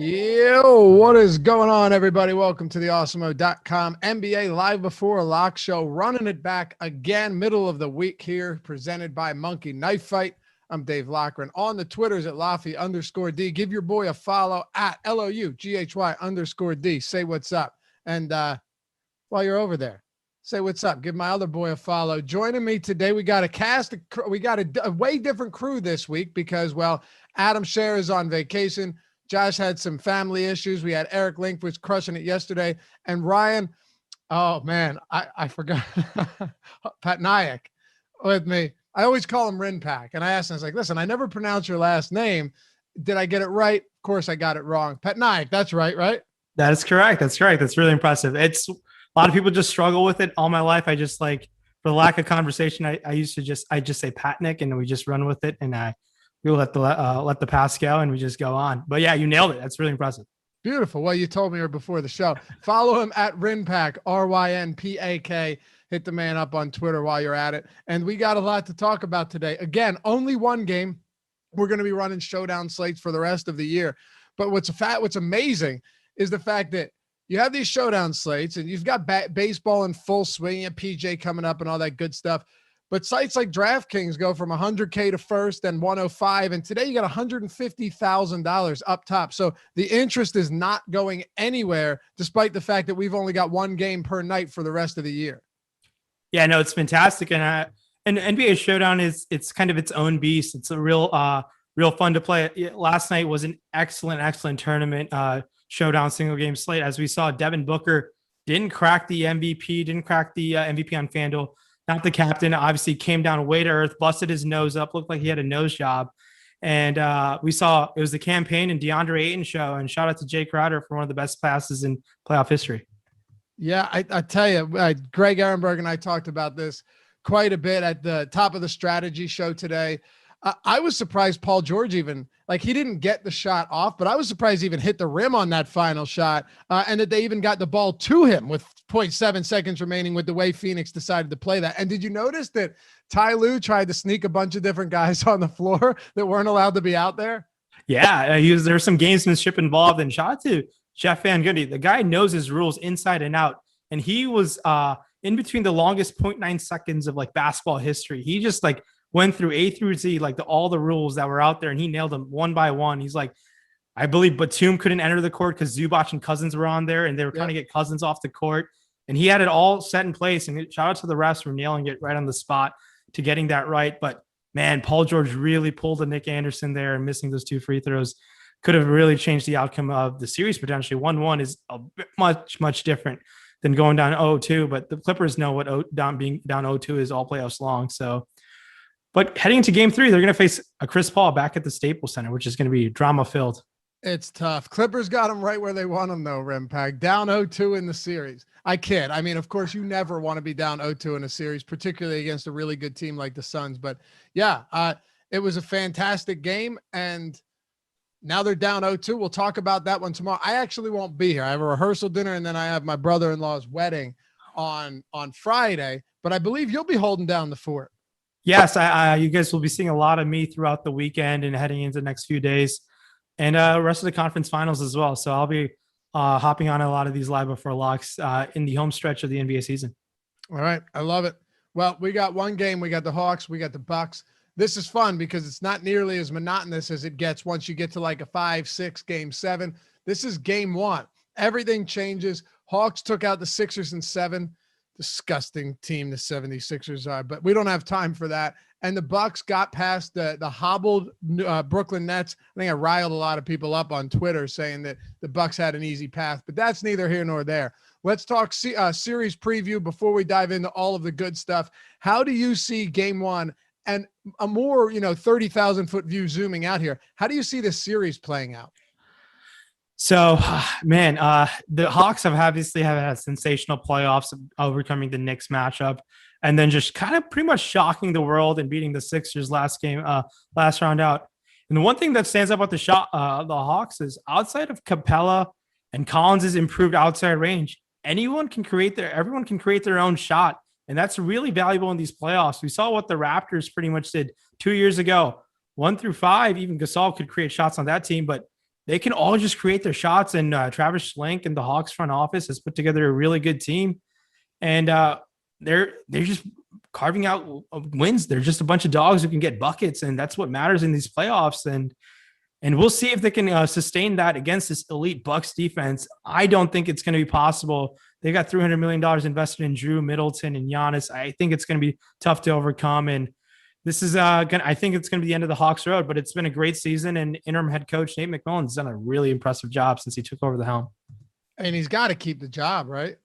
Yo, what is going on, everybody? Welcome to the Awesemo.com NBA Live Before a Lock show. Running it back again, middle of the week here, presented by Monkey Knife Fight. I'm Dave Loughran. On the Twitters at Laffy_D. Give your boy a follow at LOUGHY_D. Say what's up. And while you're over there, say what's up. Give my other boy a follow. Joining me today, we got a way different crew this week because, well, Adam Scher is on vacation. Josh had some family issues. We had Eric Link was crushing it yesterday. And Ryan, oh man, I forgot Pat Nayak with me. I always call him Rinpak. And I asked him, I was like, listen, I never pronounce your last name. Did I get it right? Of course I got it wrong. Pat Nayak, that's right? That is correct. That's correct. That's really impressive. It's a lot of people just struggle with it all my life. I just for the lack of conversation, I just say Patnick and we just run with it. And we'll let the pass go and we just go on. But yeah, you nailed it. That's really impressive. Beautiful. Well, you told me before the show. Follow him at Rinpak, RYNPAK. Hit the man up on Twitter while you're at it. And we got a lot to talk about today. Again, only one game. We're going to be running showdown slates for the rest of the year. But what's amazing is the fact that you have these showdown slates and you've got baseball in full swing and PJ coming up and all that good stuff. But sites like Draftkings go from 100K to first and 105. And today you got $150,000 up top. So the interest is not going anywhere, despite the fact that we've only got one game per night for the rest of the year. Yeah, no, it's fantastic. And NBA Showdown it's kind of its own beast. It's a real fun to play. Last night was an excellent tournament. Showdown single game slate. As we saw, Devin Booker didn't crack the MVP on Fanduel. Not the captain, obviously came down way to earth, busted his nose up, looked like he had a nose job. And we saw it was the campaign and DeAndre Ayton show. And shout out to Jake Crowder for one of the best passes in playoff history. Yeah, I tell you, Greg Ehrenberg and I talked about this quite a bit at the top of the strategy show today. I was surprised Paul George he didn't get the shot off, but I was surprised he even hit the rim on that final shot and that they even got the ball to him with 0.7 seconds remaining with the way Phoenix decided to play that. And did you notice that Ty Lue tried to sneak a bunch of different guys on the floor that weren't allowed to be out there? Yeah, there was some gamesmanship involved, and shout out to Jeff Van Gundy. The guy knows his rules inside and out, and he was in between the longest 0.9 seconds of basketball history. He just went through A through Z, all the rules that were out there, and he nailed them one by one. He's I believe Batum couldn't enter the court because Zubac and Cousins were on there, and they were trying to get Cousins off the court, and he had it all set in place. And shout out to the refs for nailing it right on the spot to getting that right. But man, Paul George really pulled a Nick Anderson there, and missing those two free throws could have really changed the outcome of the series potentially. 1-1 is a bit much different than going down 0-2, but the Clippers know what being down 0-2 is all playoffs long. So, but heading into game 3, they're going to face a Chris Paul back at the Staples Center, which is going to be drama filled. It's tough. Clippers got them right where they want them though, Rimpak. Down 0-2 in the series. I kid. I mean, of course, you never want to be down 0-2 in a series, particularly against a really good team like the Suns. But yeah, it was a fantastic game, and now they're down 0-2. We'll talk about that one tomorrow. I actually won't be here. I have a rehearsal dinner, and then I have my brother-in-law's wedding on Friday. But I believe you'll be holding down the fort. Yes, you guys will be seeing a lot of me throughout the weekend and heading into the next few days, and rest of the conference finals as well. So I'll be hopping on a lot of these live before locks in the home stretch of the NBA season. All right, I love it. Well, we got one game. We got the Hawks. We got the Bucks. This is fun because it's not nearly as monotonous as it gets once you get to a 5-6 game 7. This is game 1. Everything changes. Hawks took out the Sixers in 7. Disgusting team the 76ers are, but we don't have time for that. And the Bucks got past the hobbled Brooklyn Nets. I think I riled a lot of people up on Twitter saying that the Bucks had an easy path, but that's neither here nor there. Let's talk series preview before we dive into all of the good stuff. How do you see game 1 and a more 30,000 foot view zooming out here? How do you see this series playing out? So, man, the Hawks have obviously had sensational playoffs, overcoming the Knicks matchup, and then just kind of pretty much shocking the world and beating the Sixers last round out. And the one thing that stands out about the Hawks is outside of Capella and Collins' improved outside range, everyone can create their own shot. And that's really valuable in these playoffs. We saw what the Raptors pretty much did 2 years ago. 1 through 5, even Gasol could create shots on that team, but they can all just create their shots. And Travis Schlenk and the Hawks front office has put together a really good team. And they're just carving out wins. They're just a bunch of dogs who can get buckets, and that's what matters in these playoffs. And we'll see if they can sustain that against this elite Bucks defense. I don't think it's going to be possible. They got $300 million invested in Drew, Middleton, and Giannis. I think it's going to be tough to overcome. And this is I think it's going to be the end of the Hawks road, but it's been a great season. And interim head coach Nate McMillan's done a really impressive job since he took over the helm. And he's got to keep the job, right?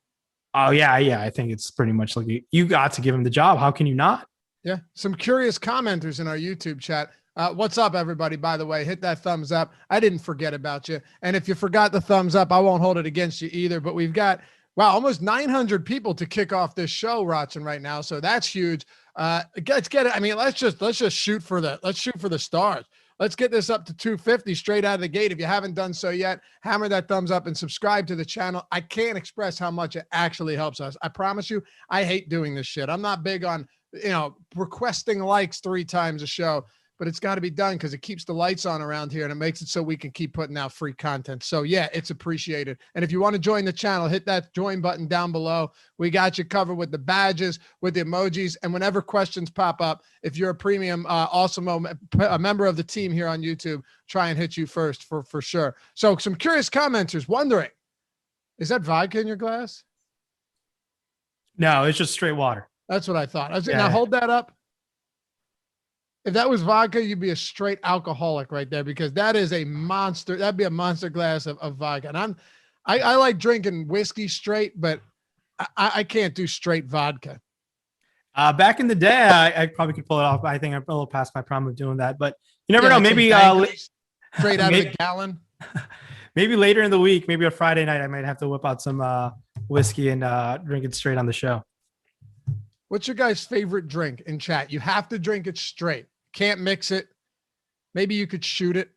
Oh, yeah. I think it's pretty much like you got to give him the job. How can you not? Yeah. Some curious commenters in our YouTube chat. What's up, everybody? By the way, hit that thumbs up. I didn't forget about you. And if you forgot the thumbs up, I won't hold it against you either. But we've got, almost 900 people to kick off this show watching right now. So that's huge. Let's get it. I mean, let's just shoot for the stars. Let's get this up to 250 straight out of the gate. If you haven't done so yet, hammer that thumbs up and subscribe to the channel. I can't express how much it actually helps us. I promise you, I hate doing this shit. I'm not big on, requesting likes 3 times a show, but it's got to be done because it keeps the lights on around here and it makes it so we can keep putting out free content. So yeah, it's appreciated. And if you want to join the channel, hit that join button down below. We got you covered with the badges, with the emojis, and whenever questions pop up, if you're a premium Awesemo, a member of the team here on YouTube, try and hit you first for sure. So some curious commenters wondering, is that vodka in your glass? No, it's just straight water. That's what I thought. Now hold that up. If that was vodka, you'd be a straight alcoholic right there, because that is a monster. That'd be a monster glass of vodka. And I like drinking whiskey straight, but I can't do straight vodka. Back in the day, I probably could pull it off. But I think I'm a little past my prime of doing that. But you never know. Maybe straight out of the gallon. Maybe later in the week, maybe a Friday night, I might have to whip out some whiskey and drink it straight on the show. What's your guys' favorite drink in chat? You have to drink it straight. Can't mix it. Maybe you could shoot it.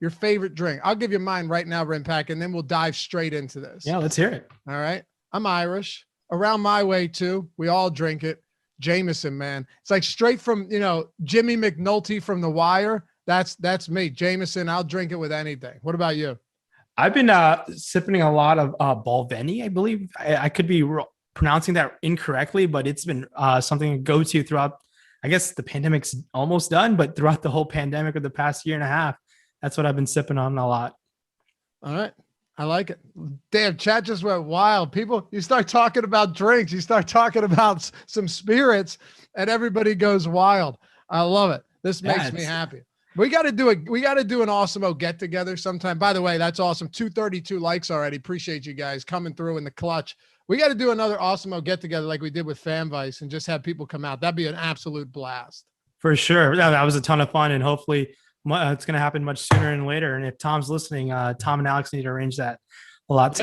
Your favorite drink. I'll give you mine right now, Rimpack, and then we'll dive straight into this. Yeah, let's hear it. All right. I'm Irish. Around my way, too. We all drink it. Jameson, man. It's like straight from, Jimmy McNulty from The Wire. That's me. Jameson, I'll drink it with anything. What about you? I've been sipping a lot of Balvenie, I believe. I could be pronouncing that incorrectly, but it's been something to go to throughout. I guess the pandemic's almost done, but throughout the whole pandemic of the past year and a half, that's what I've been sipping on a lot. All right. I like it. Damn, chat just went wild. People, you start talking about drinks, you start talking about some spirits, and everybody goes wild. I love it. This makes me happy. We got to do an Awesemo get together sometime. By the way, that's awesome. 232 likes already. Appreciate you guys coming through in the clutch. We got to do another Awesemo get together like we did with FanVice and just have people come out. That'd be an absolute blast. For sure. That was a ton of fun, and hopefully it's going to happen much sooner and later. And if Tom's listening, Tom and Alex need to arrange that a lot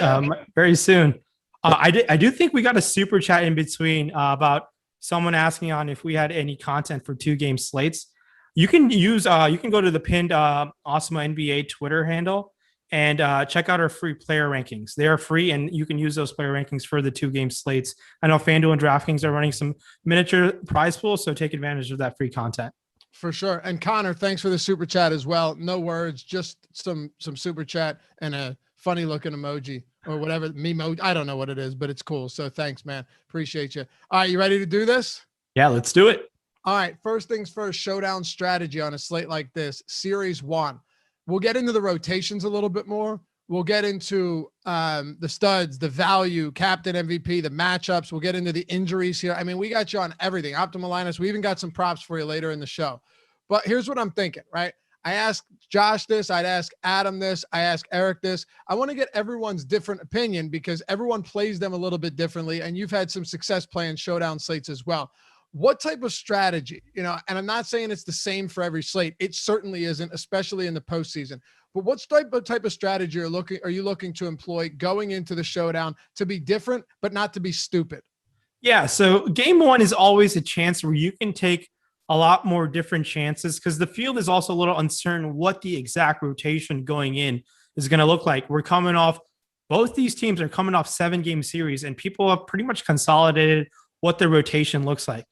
very soon. I do think we got a super chat in between about someone asking on if we had any content for 2-game slates. You can go to the pinned Awesemo NBA Twitter handle and check out our free player rankings. They are free, and you can use those player rankings for the 2-game slates. I know Fanduel and Draftkings are running some miniature prize pools, so take advantage of that free content. For sure. And Connor, thanks for the super chat as well. No words, just some super chat and a funny looking emoji or whatever. Memo. I don't know what it is, but it's cool. So thanks, man. Appreciate you. All right, you ready to do this? Yeah, let's do it. All right. First things first, showdown strategy on a slate like this, series 1. We'll get into the rotations a little bit more. We'll get into the studs, the value, captain MVP, the matchups. We'll get into the injuries here. I mean, we got you on everything. Optimal lineups. We even got some props for you later in the show. But here's what I'm thinking, right? I asked Josh this. I'd ask Adam this. I ask Eric this. I want to get everyone's different opinion because everyone plays them a little bit differently. And you've had some success playing showdown slates as well. What type of strategy, and I'm not saying it's the same for every slate. It certainly isn't, especially in the postseason. But what type of strategy are you looking to employ going into the showdown to be different, but not to be stupid? Yeah. So game 1 is always a chance where you can take a lot more different chances because the field is also a little uncertain what the exact rotation going in is going to look like. Both these teams are coming off 7-game series, and people have pretty much consolidated what the rotation looks like.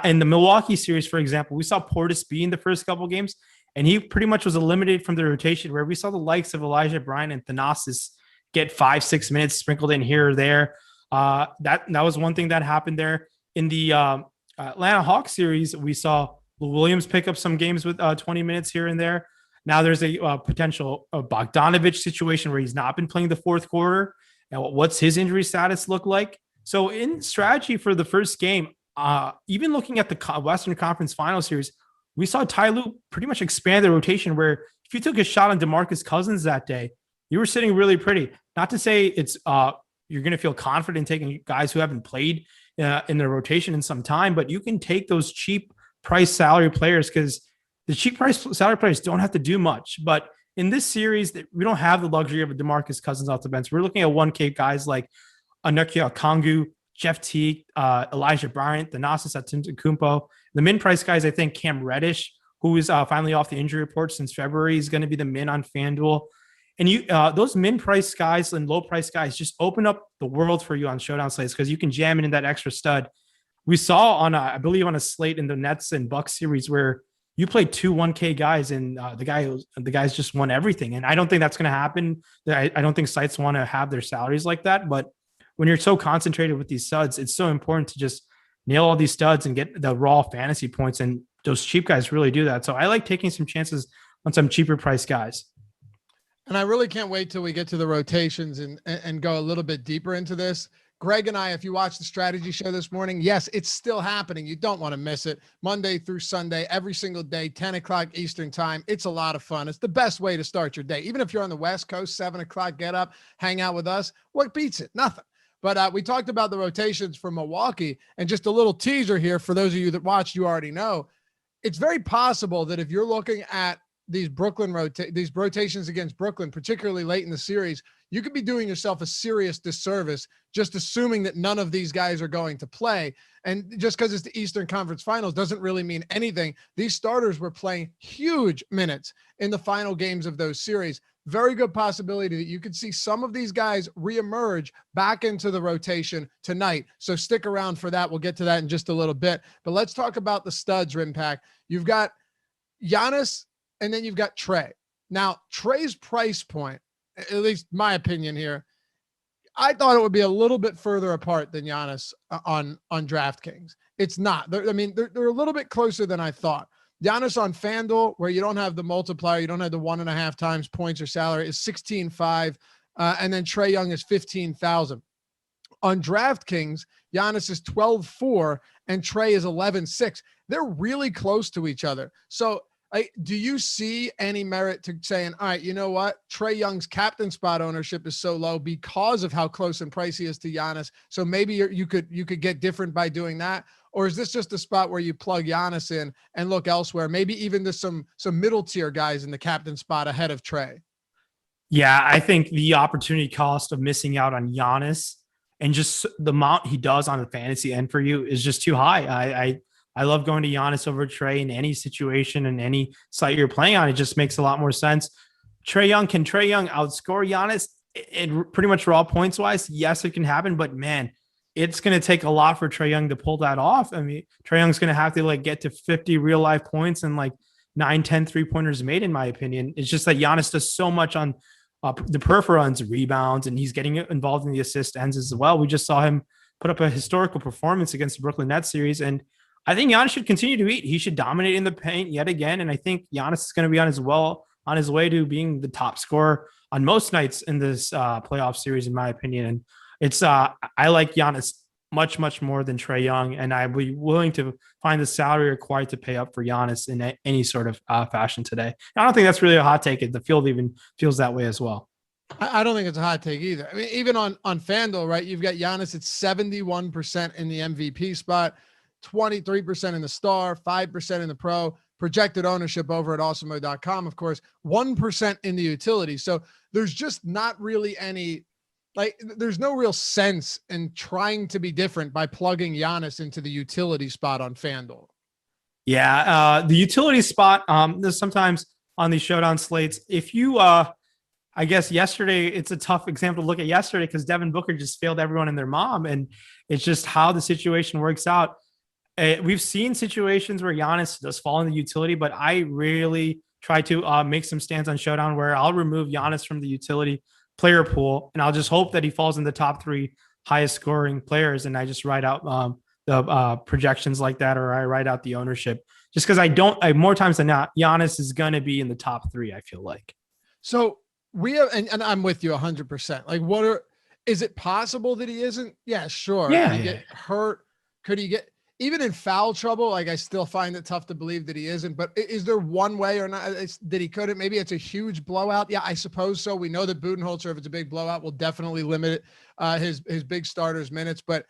In the Milwaukee series, for example, we saw Portis be in the first couple games, and he pretty much was eliminated from the rotation, where we saw the likes of Elijah Bryant and Thanasis get 5-6 minutes sprinkled in here or there. That was one thing that happened there. In the Atlanta Hawks series, we saw Lou Williams pick up some games with 20 minutes here and there. Now there's a potential Bogdanovich situation where he's not been playing the fourth quarter. And what's his injury status look like? So in strategy for the first game, even looking at the Western Conference Final Series, we saw Ty Lue pretty much expand the rotation where if you took a shot on DeMarcus Cousins that day, you were sitting really pretty. Not to say it's you're going to feel confident taking guys who haven't played in the rotation in some time, but you can take those cheap price salary players because the cheap price salary players don't have to do much. But in this series, we don't have the luxury of a DeMarcus Cousins off the bench. We're looking at 1K guys like Onyeka Okongwu, Jeff Teague, Elijah Bryant, Giannis Antetokounmpo. The min price guys, I think Cam Reddish, who is finally off the injury report since February, is going to be the min on FanDuel. And those min price guys and low price guys just open up the world for you on Showdown slates because you can jam it in that extra stud. We saw I believe on a slate in the Nets and Bucks series where you played 1K guys and the guys just won everything. And I don't think that's going to happen. I don't think sites want to have their salaries like that. But when you're so concentrated with these studs, it's so important to just nail all these studs and get the raw fantasy points. And those cheap guys really do that. So I like taking some chances on some cheaper price guys. And I really can't wait till we get to the rotations and go a little bit deeper into this. Greg and I, if you watch the strategy show this morning, yes, it's still happening. You don't want to miss it. Monday through Sunday, every single day, 10 o'clock Eastern time. It's a lot of fun. It's the best way to start your day. Even if you're on the West Coast, 7 o'clock, get up, hang out with us. What beats it? Nothing. But we talked about the rotations for Milwaukee, and just a little teaser here for those of you that watched, you already know. It's very possible that if you're looking at these these rotations against Brooklyn, particularly late in the series, you could be doing yourself a serious disservice just assuming that none of these guys are going to play. And just because it's the Eastern Conference Finals doesn't really mean anything. These starters were playing huge minutes in the final games of those series. Very good possibility that you could see some of these guys reemerge back into the rotation tonight. So stick around for that. We'll get to that in just a little bit. But let's talk about the studs, Rimpak. You've got Giannis, and then you've got Trey. Now, Trey's price point, at least my opinion here, I thought it would be a little bit further apart than Giannis on DraftKings. It's not. They're a little bit closer than I thought. Giannis on FanDuel, where you don't have the multiplier, you don't have the 1.5 times points or salary, is 16.5, and then Trey Young is 15,000. On DraftKings, Giannis is 12.4, and Trey is 11.6. They're really close to each other. So, do you see any merit to saying, all right, you know what? Trey Young's captain spot ownership is so low because of how close in price he is to Giannis. So maybe you could get different by doing that. Or is this just a spot where you plug Giannis in and look elsewhere? Maybe even there's some middle tier guys in the captain spot ahead of Trey. Yeah, I think the opportunity cost of missing out on Giannis and just the amount he does on the fantasy end for you is just too high. I love going to Giannis over Trey in any situation and any site you're playing on. It just makes a lot more sense. Can Trey Young outscore Giannis in pretty much raw points wise? Yes, it can happen, but man, it's going to take a lot for Trey Young to pull that off. I mean, Trey Young's going to have to get to 50 real life points and 9-10 3-pointers made, in my opinion. It's just that Giannis does so much on the peripheral runs, rebounds, and he's getting involved in the assist ends as well. We just saw him put up a historical performance against the Brooklyn Nets series, and I think Giannis should continue to eat. He should dominate in the paint yet again. And I think Giannis is going to be on his way to being the top scorer on most nights in this playoff series, in my opinion. And it's I like Giannis much, much more than Trey Young. And I'd be willing to find the salary required to pay up for Giannis in any sort of fashion today. And I don't think that's really a hot take. The field even feels that way as well. I don't think it's a hot take either. I mean, even on FanDuel, right? You've got Giannis at 71% in the MVP spot, 23% in the star, 5% in the pro, projected ownership over at Awesemo.com, of course, 1% in the utility. So there's just not really any, there's no real sense in trying to be different by plugging Giannis into the utility spot on FanDuel. Yeah. The utility spot, there's sometimes on these showdown slates, if you, I guess yesterday, it's a tough example to look at yesterday because Devin Booker just failed everyone and their mom. And it's just how the situation works out. We've seen situations where Giannis does fall in the utility, but I really try to make some stands on Showdown where I'll remove Giannis from the utility player pool, and I'll just hope that he falls in the top 3 highest scoring players, and I just write out the projections like that, or I write out the ownership, just because more times than not, Giannis is going to be in the top 3. I feel like. So we have, and I'm with you 100%. Like, is it possible that he isn't? Yeah, sure. Yeah, Could he get hurt? Could he get even in foul trouble? Like, I still find it tough to believe that he isn't. But is there one way or not that he couldn't? Maybe it's a huge blowout. Yeah, I suppose so. We know that Budenholzer, if it's a big blowout, will definitely limit his big starters minutes. But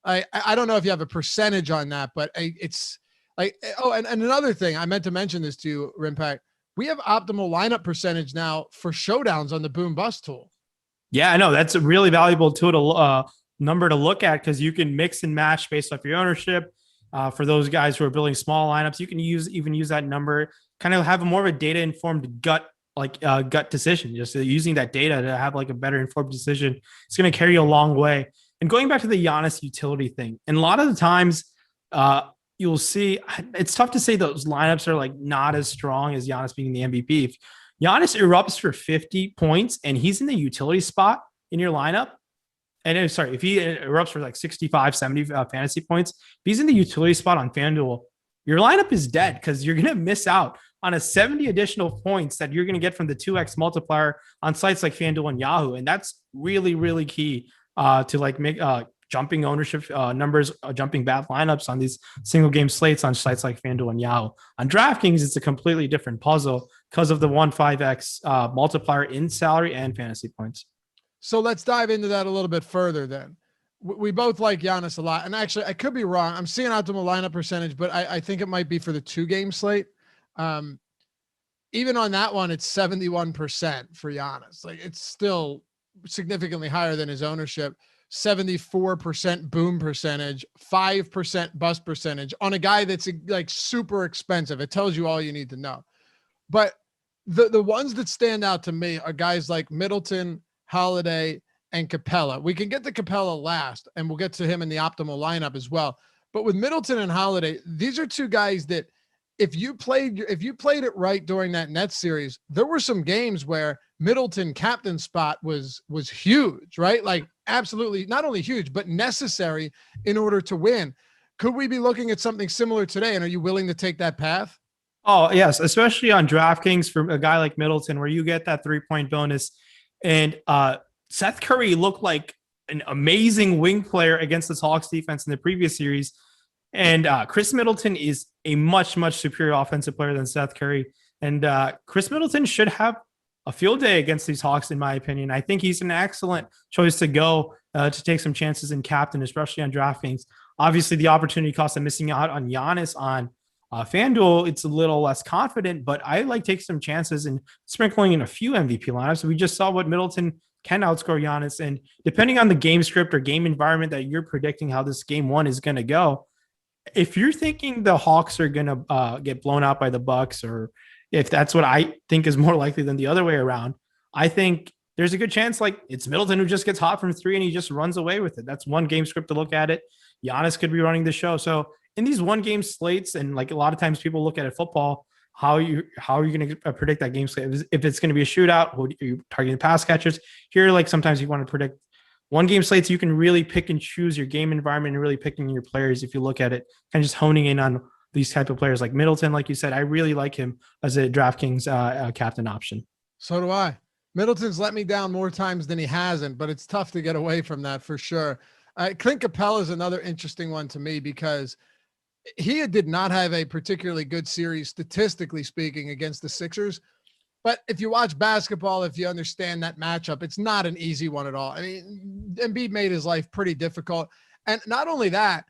I don't know if you have a percentage on that. But it's like, oh, and another thing I meant to mention this to you, Rimpak. We have optimal lineup percentage now for showdowns on the Boom Bust tool. Yeah, I know that's a really valuable tool to number to look at, because you can mix and match based off your ownership. For those guys who are building small lineups, you can use that number, kind of have a more of a data informed gut decision. Just using that data to have like a better informed decision, it's going to carry you a long way. And going back to the Giannis utility thing, and a lot of the times, you'll see it's tough to say those lineups are like not as strong as Giannis being the MVP. If Giannis erupts for 50 points and he's in the utility spot in your lineup, and if he erupts for like 65, 70 fantasy points, if he's in the utility spot on FanDuel, your lineup is dead, because you're going to miss out on a 70 additional points that you're going to get from the 2x multiplier on sites like FanDuel and Yahoo. And that's really, really key to like make jumping ownership numbers, jumping bad lineups on these single game slates on sites like FanDuel and Yahoo. On DraftKings, it's a completely different puzzle because of the 1.5x multiplier in salary and fantasy points. So let's dive into that a little bit further then. We both like Giannis a lot. And actually, I could be wrong. I'm seeing optimal lineup percentage, but I think it might be for the 2-game slate. Even on that one, it's 71% for Giannis. Like, it's still significantly higher than his ownership. 74% boom percentage, 5% bust percentage on a guy that's like super expensive. It tells you all you need to know. But the ones that stand out to me are guys like Middleton, Holiday, and Capella. We can get to Capella last, and we'll get to him in the optimal lineup as well. But with Middleton and Holiday, these are two guys that if you played it right during that Nets series, there were some games where Middleton captain spot was huge, right? Like, absolutely not only huge, but necessary in order to win. Could we be looking at something similar today? And are you willing to take that path? Oh, yes, especially on DraftKings for a guy like Middleton, where you get that 3-point bonus. And Seth Curry looked like an amazing wing player against this Hawks defense in the previous series. And Chris Middleton is a much, much superior offensive player than Seth Curry. And Chris Middleton should have a field day against these Hawks, in my opinion. I think he's an excellent choice to go to take some chances in captain, especially on DraftKings. Obviously, the opportunity cost of missing out on Giannis on FanDuel, it's a little less confident, but I like taking some chances and sprinkling in a few MVP lineups. We just saw what Middleton can outscore Giannis. And depending on the game script or game environment that you're predicting how this game one is going to go, if you're thinking the Hawks are going to get blown out by the Bucks, or if that's what I think is more likely than the other way around, I think there's a good chance like it's Middleton who just gets hot from 3 and he just runs away with it. That's one game script to look at it. Giannis could be running the show. So in these one game slates, and like a lot of times people look at it football, how are you going to predict that game slate? If it's going to be a shootout, who are you targeting pass catchers? Here, like sometimes you want to predict one game slates. You can really pick and choose your game environment and really picking your players. If you look at it, kind of just honing in on these type of players like Middleton, like you said, I really like him as a DraftKings captain option. So do I. Middleton's let me down more times than he hasn't, but it's tough to get away from that for sure. Clint Capella is another interesting one to me because he did not have a particularly good series, statistically speaking, against the Sixers. But if you watch basketball, if you understand that matchup, it's not an easy one at all. I mean, Embiid made his life pretty difficult. And not only that,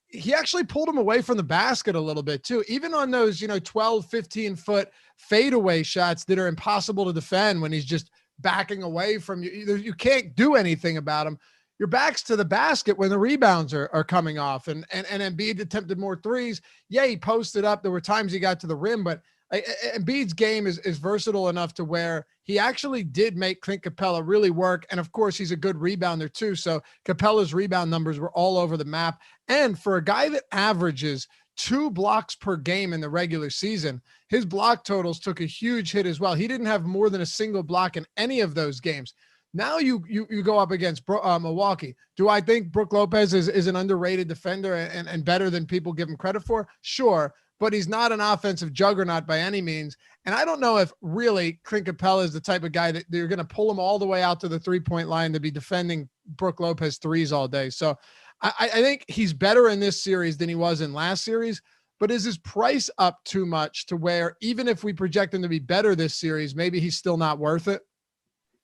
he actually pulled him away from the basket a little bit too, even on those, 12, 15 foot fadeaway shots that are impossible to defend when he's just backing away from you. You can't do anything about him. Your back's to the basket when the rebounds are coming off, and Embiid attempted more threes. Yeah, he posted up. There were times he got to the rim, but Embiid's game is versatile enough to where he actually did make Clint Capella really work. And of course, he's a good rebounder too. So Capella's rebound numbers were all over the map. And for a guy that averages 2 blocks per game in the regular season, his block totals took a huge hit as well. He didn't have more than a single block in any of those games. Now you go up against Milwaukee. Do I think Brook Lopez is an underrated defender and better than people give him credit for? Sure, but he's not an offensive juggernaut by any means. And I don't know if really Clint Capella is the type of guy that you're going to pull him all the way out to the 3-point line to be defending Brook Lopez threes all day. So I think he's better in this series than he was in last series. But is his price up too much to where even if we project him to be better this series, maybe he's still not worth it?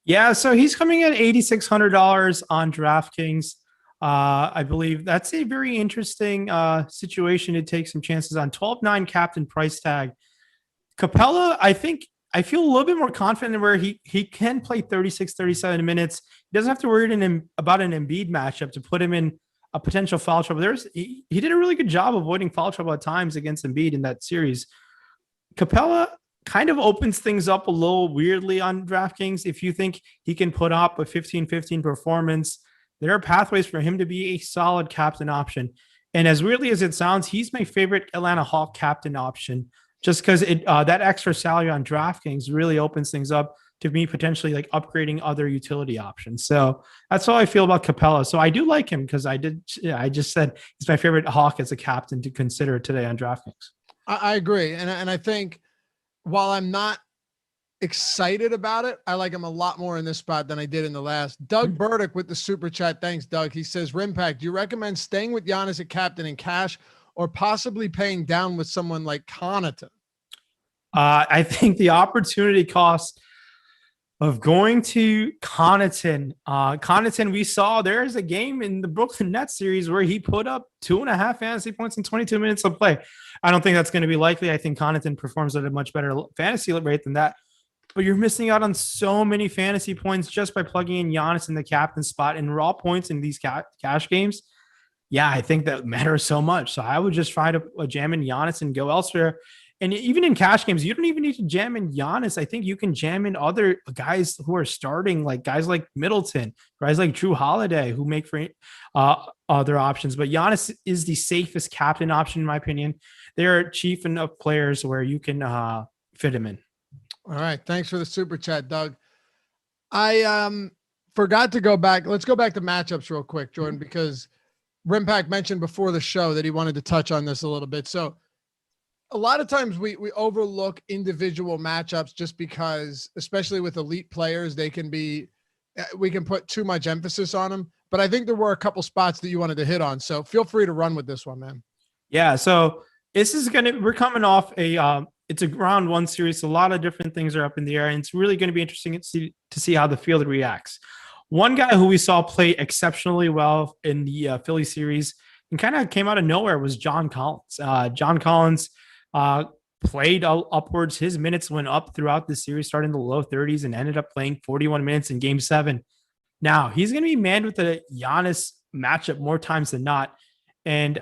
Yeah, so he's coming at $8,600 on DraftKings. I believe that's a very interesting situation to take some chances on. 12.9 captain price tag. Capella, I feel a little bit more confident where he can play 36, 37 minutes. He doesn't have to worry about an Embiid matchup to put him in a potential foul trouble. He did a really good job avoiding foul trouble at times against Embiid in that series. Capella kind of opens things up a little weirdly on DraftKings. If you think he can put up a 15-15 performance, there are pathways for him to be a solid captain option. And as weirdly as it sounds, he's my favorite Atlanta Hawk captain option, just because that extra salary on DraftKings really opens things up to me potentially like upgrading other utility options. So that's how I feel about Capella. So I do like him because I just said he's my favorite Hawk as a captain to consider today on DraftKings. I agree. And I think while I'm not excited about it, I like him a lot more in this spot than I did in the last. Doug Burdick with the super chat. Thanks, Doug. He says, Rimpact, do you recommend staying with Giannis at captain in cash or possibly paying down with someone like Connaughton? I think the opportunity cost of going to Connaughton, we saw there's a game in the Brooklyn Nets series where he put up 2.5 fantasy points in 22 minutes of play. I don't think that's going to be likely. I think Connaughton performs at a much better fantasy rate than that. But you're missing out on so many fantasy points just by plugging in Giannis in the captain spot and raw points in these cash games. Yeah, I think that matters so much. So I would just try to jam in Giannis and go elsewhere. And even in cash games, you don't even need to jam in Giannis. I think you can jam in other guys who are starting, like guys like Middleton, guys like Drew Holiday, who make for other options. But Giannis is the safest captain option, in my opinion. They're cheap enough players where you can fit him in. All right. Thanks for the super chat, Doug. I forgot to go back. Let's go back to matchups real quick, Jordan, because Rimpact mentioned before the show that he wanted to touch on this a little bit. So a lot of times we overlook individual matchups just because, especially with elite players, we can put too much emphasis on them. But I think there were a couple spots that you wanted to hit on. So feel free to run with this one, man. Yeah. So we're coming off it's a round one series. So a lot of different things are up in the air, and it's really going to be interesting to see how the field reacts. One guy who we saw play exceptionally well in the Philly series and kind of came out of nowhere was John Collins. John Collins played upwards. His minutes went up throughout the series, starting in the low 30s and ended up playing 41 minutes in game 7. Now he's going to be manned with a Giannis matchup more times than not. And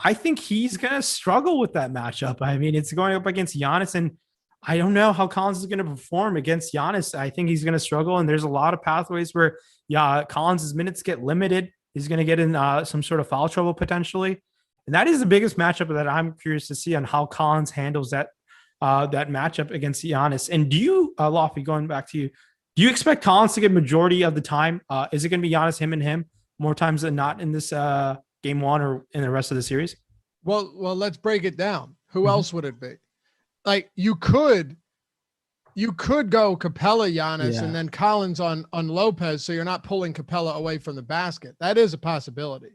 I think he's going to struggle with that matchup. I mean, it's going up against Giannis, and I don't know how Collins is going to perform against Giannis. I think he's going to struggle, and there's a lot of pathways where Collins' minutes get limited. He's going to get in some sort of foul trouble potentially. And that is the biggest matchup that I'm curious to see on how Collins handles that matchup against Giannis. And do you, Lofty, going back to you, do you expect Collins to get majority of the time? Is it going to be Giannis, him and him more times than not in this game one or in the rest of the series? Well, let's break it down. Who else would it be? Like you could go Capella, Giannis, and then Collins on Lopez. So you're not pulling Capella away from the basket. That is a possibility.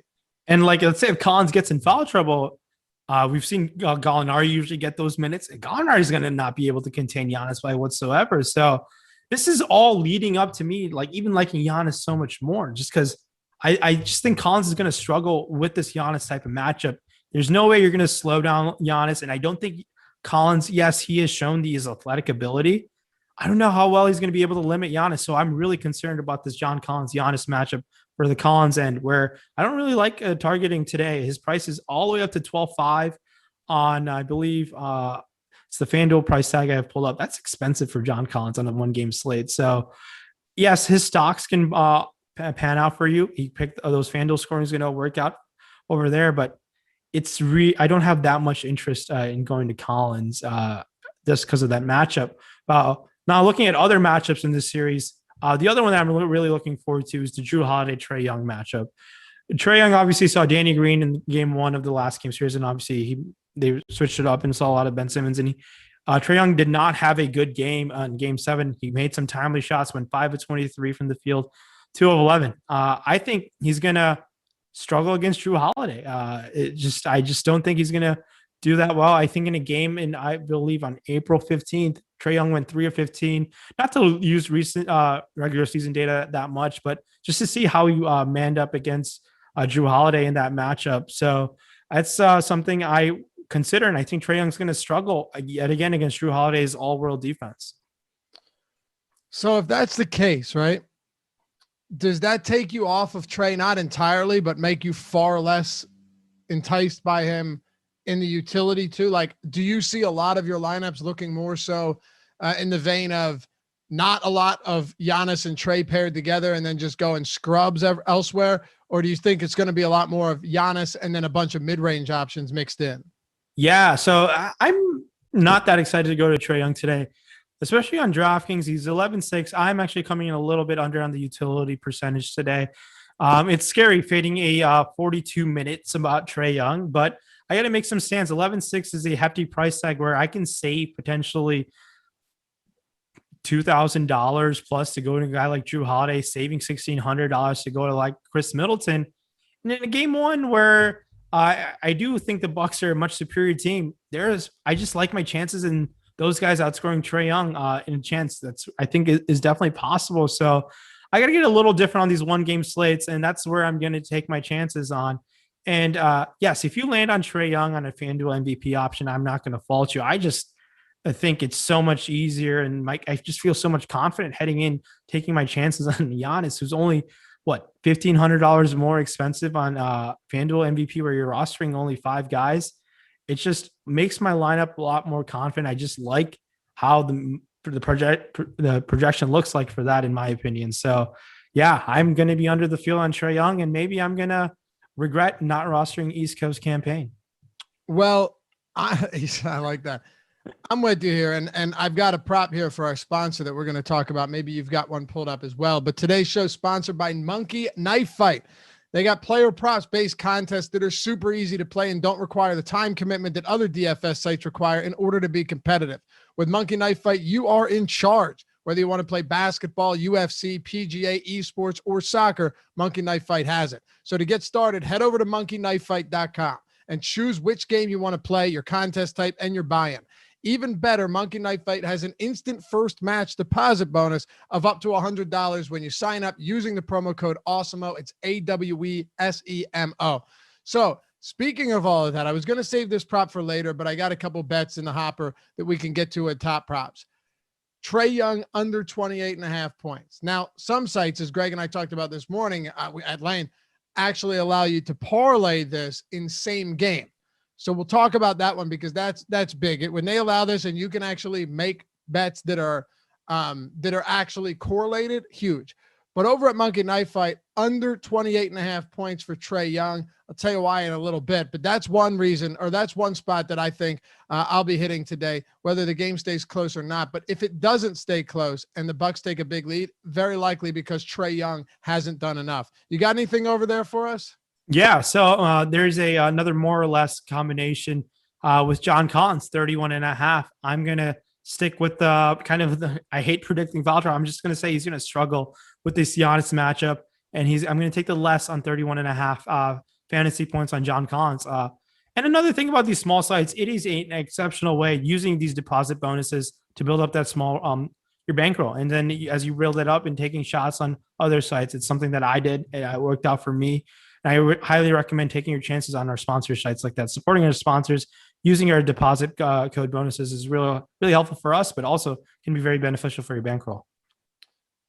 And like, let's say if Collins gets in foul trouble, we've seen Gallinari usually get those minutes. And Gallinari is going to not be able to contain Giannis by whatsoever. So this is all leading up to me, like even liking Giannis so much more, just because I just think Collins is going to struggle with this Giannis type of matchup. There's no way you're going to slow down Giannis. And I don't think Collins, yes, he has shown his athletic ability. I don't know how well he's going to be able to limit Giannis. So I'm really concerned about this John Collins-Giannis matchup for the Collins end, where I don't really like targeting today. His price is all the way up to 12.5 on, I believe, it's the Fanduel price tag I have pulled up. That's expensive for John Collins on a one-game slate. So yes, his stocks can pan out for you. He picked those Fanduel scoring is going to work out over there, but I don't have that much interest in going to Collins just because of that matchup. Now looking at other matchups in this series, The other one that I'm really looking forward to is the Drew Holiday Trae Young matchup. Trae Young obviously saw Danny Green in game one of the last game series, and obviously they switched it up and saw a lot of Ben Simmons. And Trae Young did not have a good game in game 7. He made some timely shots, went 5 of 23 from the field, 2 of 11. I think he's going to struggle against Drew Holiday. I just don't think he's going to do that well. I think in a game, and I believe on April 15th, Trae Young went 3 of 15. Not to use recent regular season data that much, but just to see how he manned up against Drew Holiday in that matchup. So that's something I consider, and I think Trae Young's going to struggle yet again against Drew Holiday's all-world defense. So if that's the case, right, does that take you off of Trae, not entirely, but make you far less enticed by him in the utility too? Like, do you see a lot of your lineups looking more so in the vein of not a lot of Giannis and Trae paired together and then just going scrubs elsewhere? Or do you think it's going to be a lot more of Giannis and then a bunch of mid-range options mixed in? Yeah, so I'm not that excited to go to Trae Young today, especially on DraftKings. He's 11-6. I'm actually coming in a little bit under on the utility percentage today. It's scary fading a 42 minutes about Trae Young, but I got to make some stands. 11-6 is a hefty price tag where I can save potentially $2,000 plus to go to a guy like Drew Holiday, saving $1,600 to go to like Chris Middleton. And in a game 1 where I do think the Bucks are a much superior team, I just like my chances in those guys outscoring Trae Young in a chance I think is definitely possible. So I got to get a little different on these 1-game slates, and that's where I'm going to take my chances on. And yes, if you land on Trae Young on a FanDuel MVP option, I'm not going to fault you. I think it's so much easier, and I just feel so much confident heading in, taking my chances on Giannis, who's only $1,500 more expensive on FanDuel MVP, where you're rostering only 5 guys. It just makes my lineup a lot more confident. I just like how the projection looks like for that, in my opinion. So yeah, I'm going to be under the field on Trae Young, and maybe I'm going to regret not rostering East Coast campaign. Well, I like that. I'm with you here, and I've got a prop here for our sponsor that we're going to talk about. Maybe you've got one pulled up as well. But today's show is sponsored by Monkey Knife Fight. They got player props-based contests that are super easy to play and don't require the time commitment that other DFS sites require in order to be competitive. With Monkey Knife Fight, you are in charge. Whether you want to play basketball, UFC, PGA, esports, or soccer, Monkey Knife Fight has it. So to get started, head over to monkeyknifefight.com and choose which game you want to play, your contest type, and your buy-in. Even better, Monkey Knife Fight has an instant first match deposit bonus of up to $100 when you sign up using the promo code Awesemo. It's AWESEMO. So speaking of all of that, I was going to save this prop for later, but I got a couple bets in the hopper that we can get to at top props. Trae Young under 28.5 points. Now, some sites, as Greg and I talked about this morning at Lane, actually allow you to parlay this in same game. So we'll talk about that one because that's big. When they allow this and you can actually make bets that are actually correlated, huge. But over at Monkey Knife Fight, under 28.5 points for Trae Young. I'll tell you why in a little bit, but that's one reason, or that's one spot that I think I'll be hitting today, whether the game stays close or not. But if it doesn't stay close and the Bucks take a big lead, very likely because Trae Young hasn't done enough. You got anything over there for us? Yeah, so there's another more or less combination with John Collins, 31.5. I'm going to stick with I hate predicting foul trouble. I'm just going to say he's going to struggle with this Giannis matchup, and I'm going to take the less on 31.5 fantasy points on John Collins. And another thing about these small sites, it is an exceptional way using these deposit bonuses to build up that small your bankroll. And then as you build it up and taking shots on other sites, it's something that I did. It worked out for me. And I highly recommend taking your chances on our sponsor sites like that. Supporting our sponsors, using our deposit code bonuses is really, really helpful for us, but also can be very beneficial for your bankroll.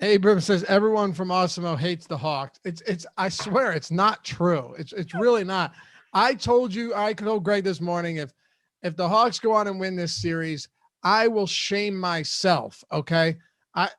Abram says everyone from Awesemo hates the Hawks. I swear it's not true. It's really not. I told Greg this morning, if the Hawks go on and win this series, I will shame myself. Okay. I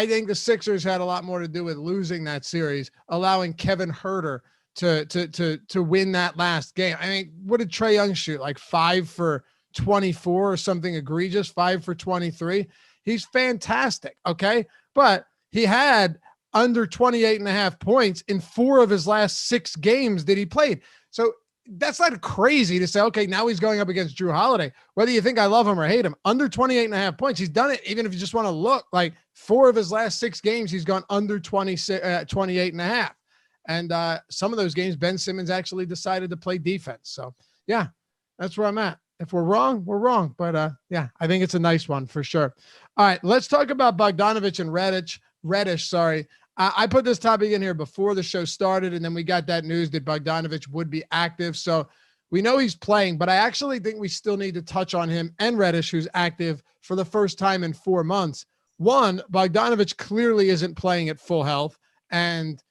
think the Sixers had a lot more to do with losing that series, allowing Kevin Huerter to win that last game. I mean, what did Trae Young shoot? Like 5 for 24 or something egregious, 5 for 23. He's fantastic. Okay. but he had under 28.5 points in 4 of his last 6 games that he played. So that's not crazy to say, okay, now he's going up against Drew Holiday. Whether you think I love him or hate him, under 28.5 points, he's done it. Even if you just want to look, like 4 of his last 6 games, he's gone under 28.5. And some of those games, Ben Simmons actually decided to play defense. So yeah, that's where I'm at. If we're wrong, we're wrong. But yeah, I think it's a nice one for sure. All right, let's talk about Bogdanovich and Reddish. Sorry. I put this topic in here before the show started, and then we got that news that Bogdanovich would be active. So we know he's playing, but I actually think we still need to touch on him and Reddish, who's active for the first time in 4 months. One, Bogdanovich clearly isn't playing at full health, and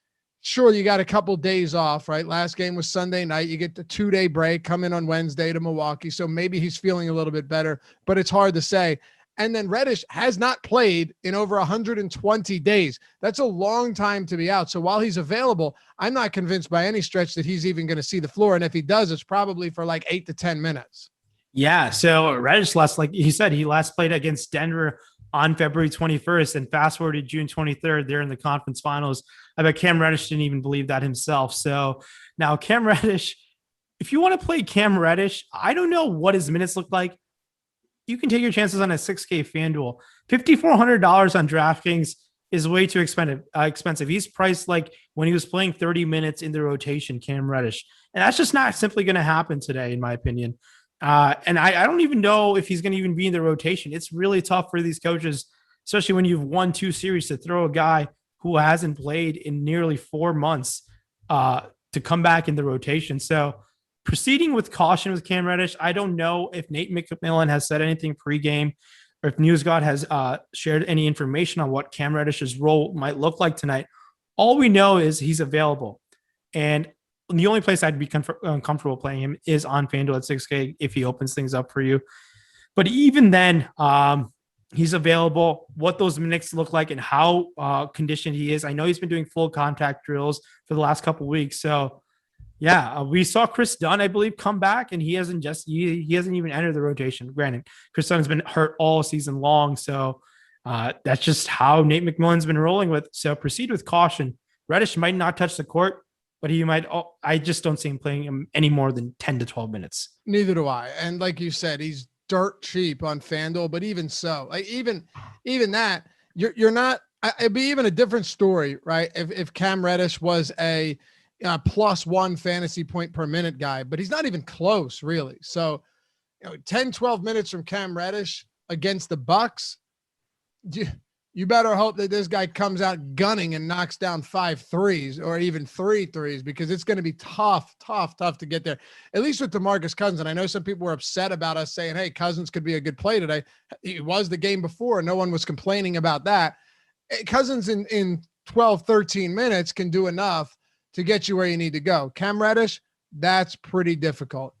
sure, you got a couple days off, right? Last game was Sunday night. You get the 2-day break, come in on Wednesday to Milwaukee. So maybe he's feeling a little bit better, but it's hard to say. And then Reddish has not played in over 120 days. That's a long time to be out. So while he's available, I'm not convinced by any stretch that he's even going to see the floor. And if he does, it's probably for like 8 to 10 minutes. Yeah. So Reddish like he said, he last played against Denver on February 21st, and fast forward to June 23rd, they're in the conference finals. I bet Cam Reddish didn't even believe that himself. So now Cam Reddish, if you want to play Cam Reddish, I don't know what his minutes look like. You can take your chances on a 6K FanDuel. $5,400 on DraftKings is way too expensive. He's priced like when he was playing 30 minutes in the rotation, Cam Reddish. And that's just not simply going to happen today, in my opinion. And I don't even know if he's going to even be in the rotation. It's really tough for these coaches, especially when you've won 2 series, to throw a guy who hasn't played in nearly 4 months to come back in the rotation. So proceeding with caution with Cam Reddish. I don't know if Nate McMillan has said anything pregame, or if NewsGod has shared any information on what Cam Reddish's role might look like tonight. All we know is he's available. And the only place I'd be comfortable playing him is on FanDuel at 6K if he opens things up for you. But even then, he's available. What those minutes look like and how conditioned he is. I know he's been doing full contact drills for the last couple of weeks. So yeah, we saw Chris Dunn, I believe, come back, and he hasn't even entered the rotation. Granted, Chris Dunn has been hurt all season long, so that's just how Nate McMillan's been rolling with. So proceed with caution. Reddish might not touch the court, but he might. I just don't see him playing him any more than 10 to 12 minutes. Neither do I. And like you said, he's dirt cheap on FanDuel, but even so, like even that, you're not. It'd be even a different story, right? If Cam Reddish was a +1 fantasy point per minute guy, but he's not even close, really. So, 10, 12 minutes from Cam Reddish against the Bucks, you better hope that this guy comes out gunning and knocks down 5 threes or even 3 threes, because it's going to be tough to get there, at least with DeMarcus Cousins. And I know some people were upset about us saying, hey, Cousins could be a good play today. He was the game before. No one was complaining about that. Cousins in 12, 13 minutes can do enough to get you where you need to go. Cam Reddish, that's pretty difficult.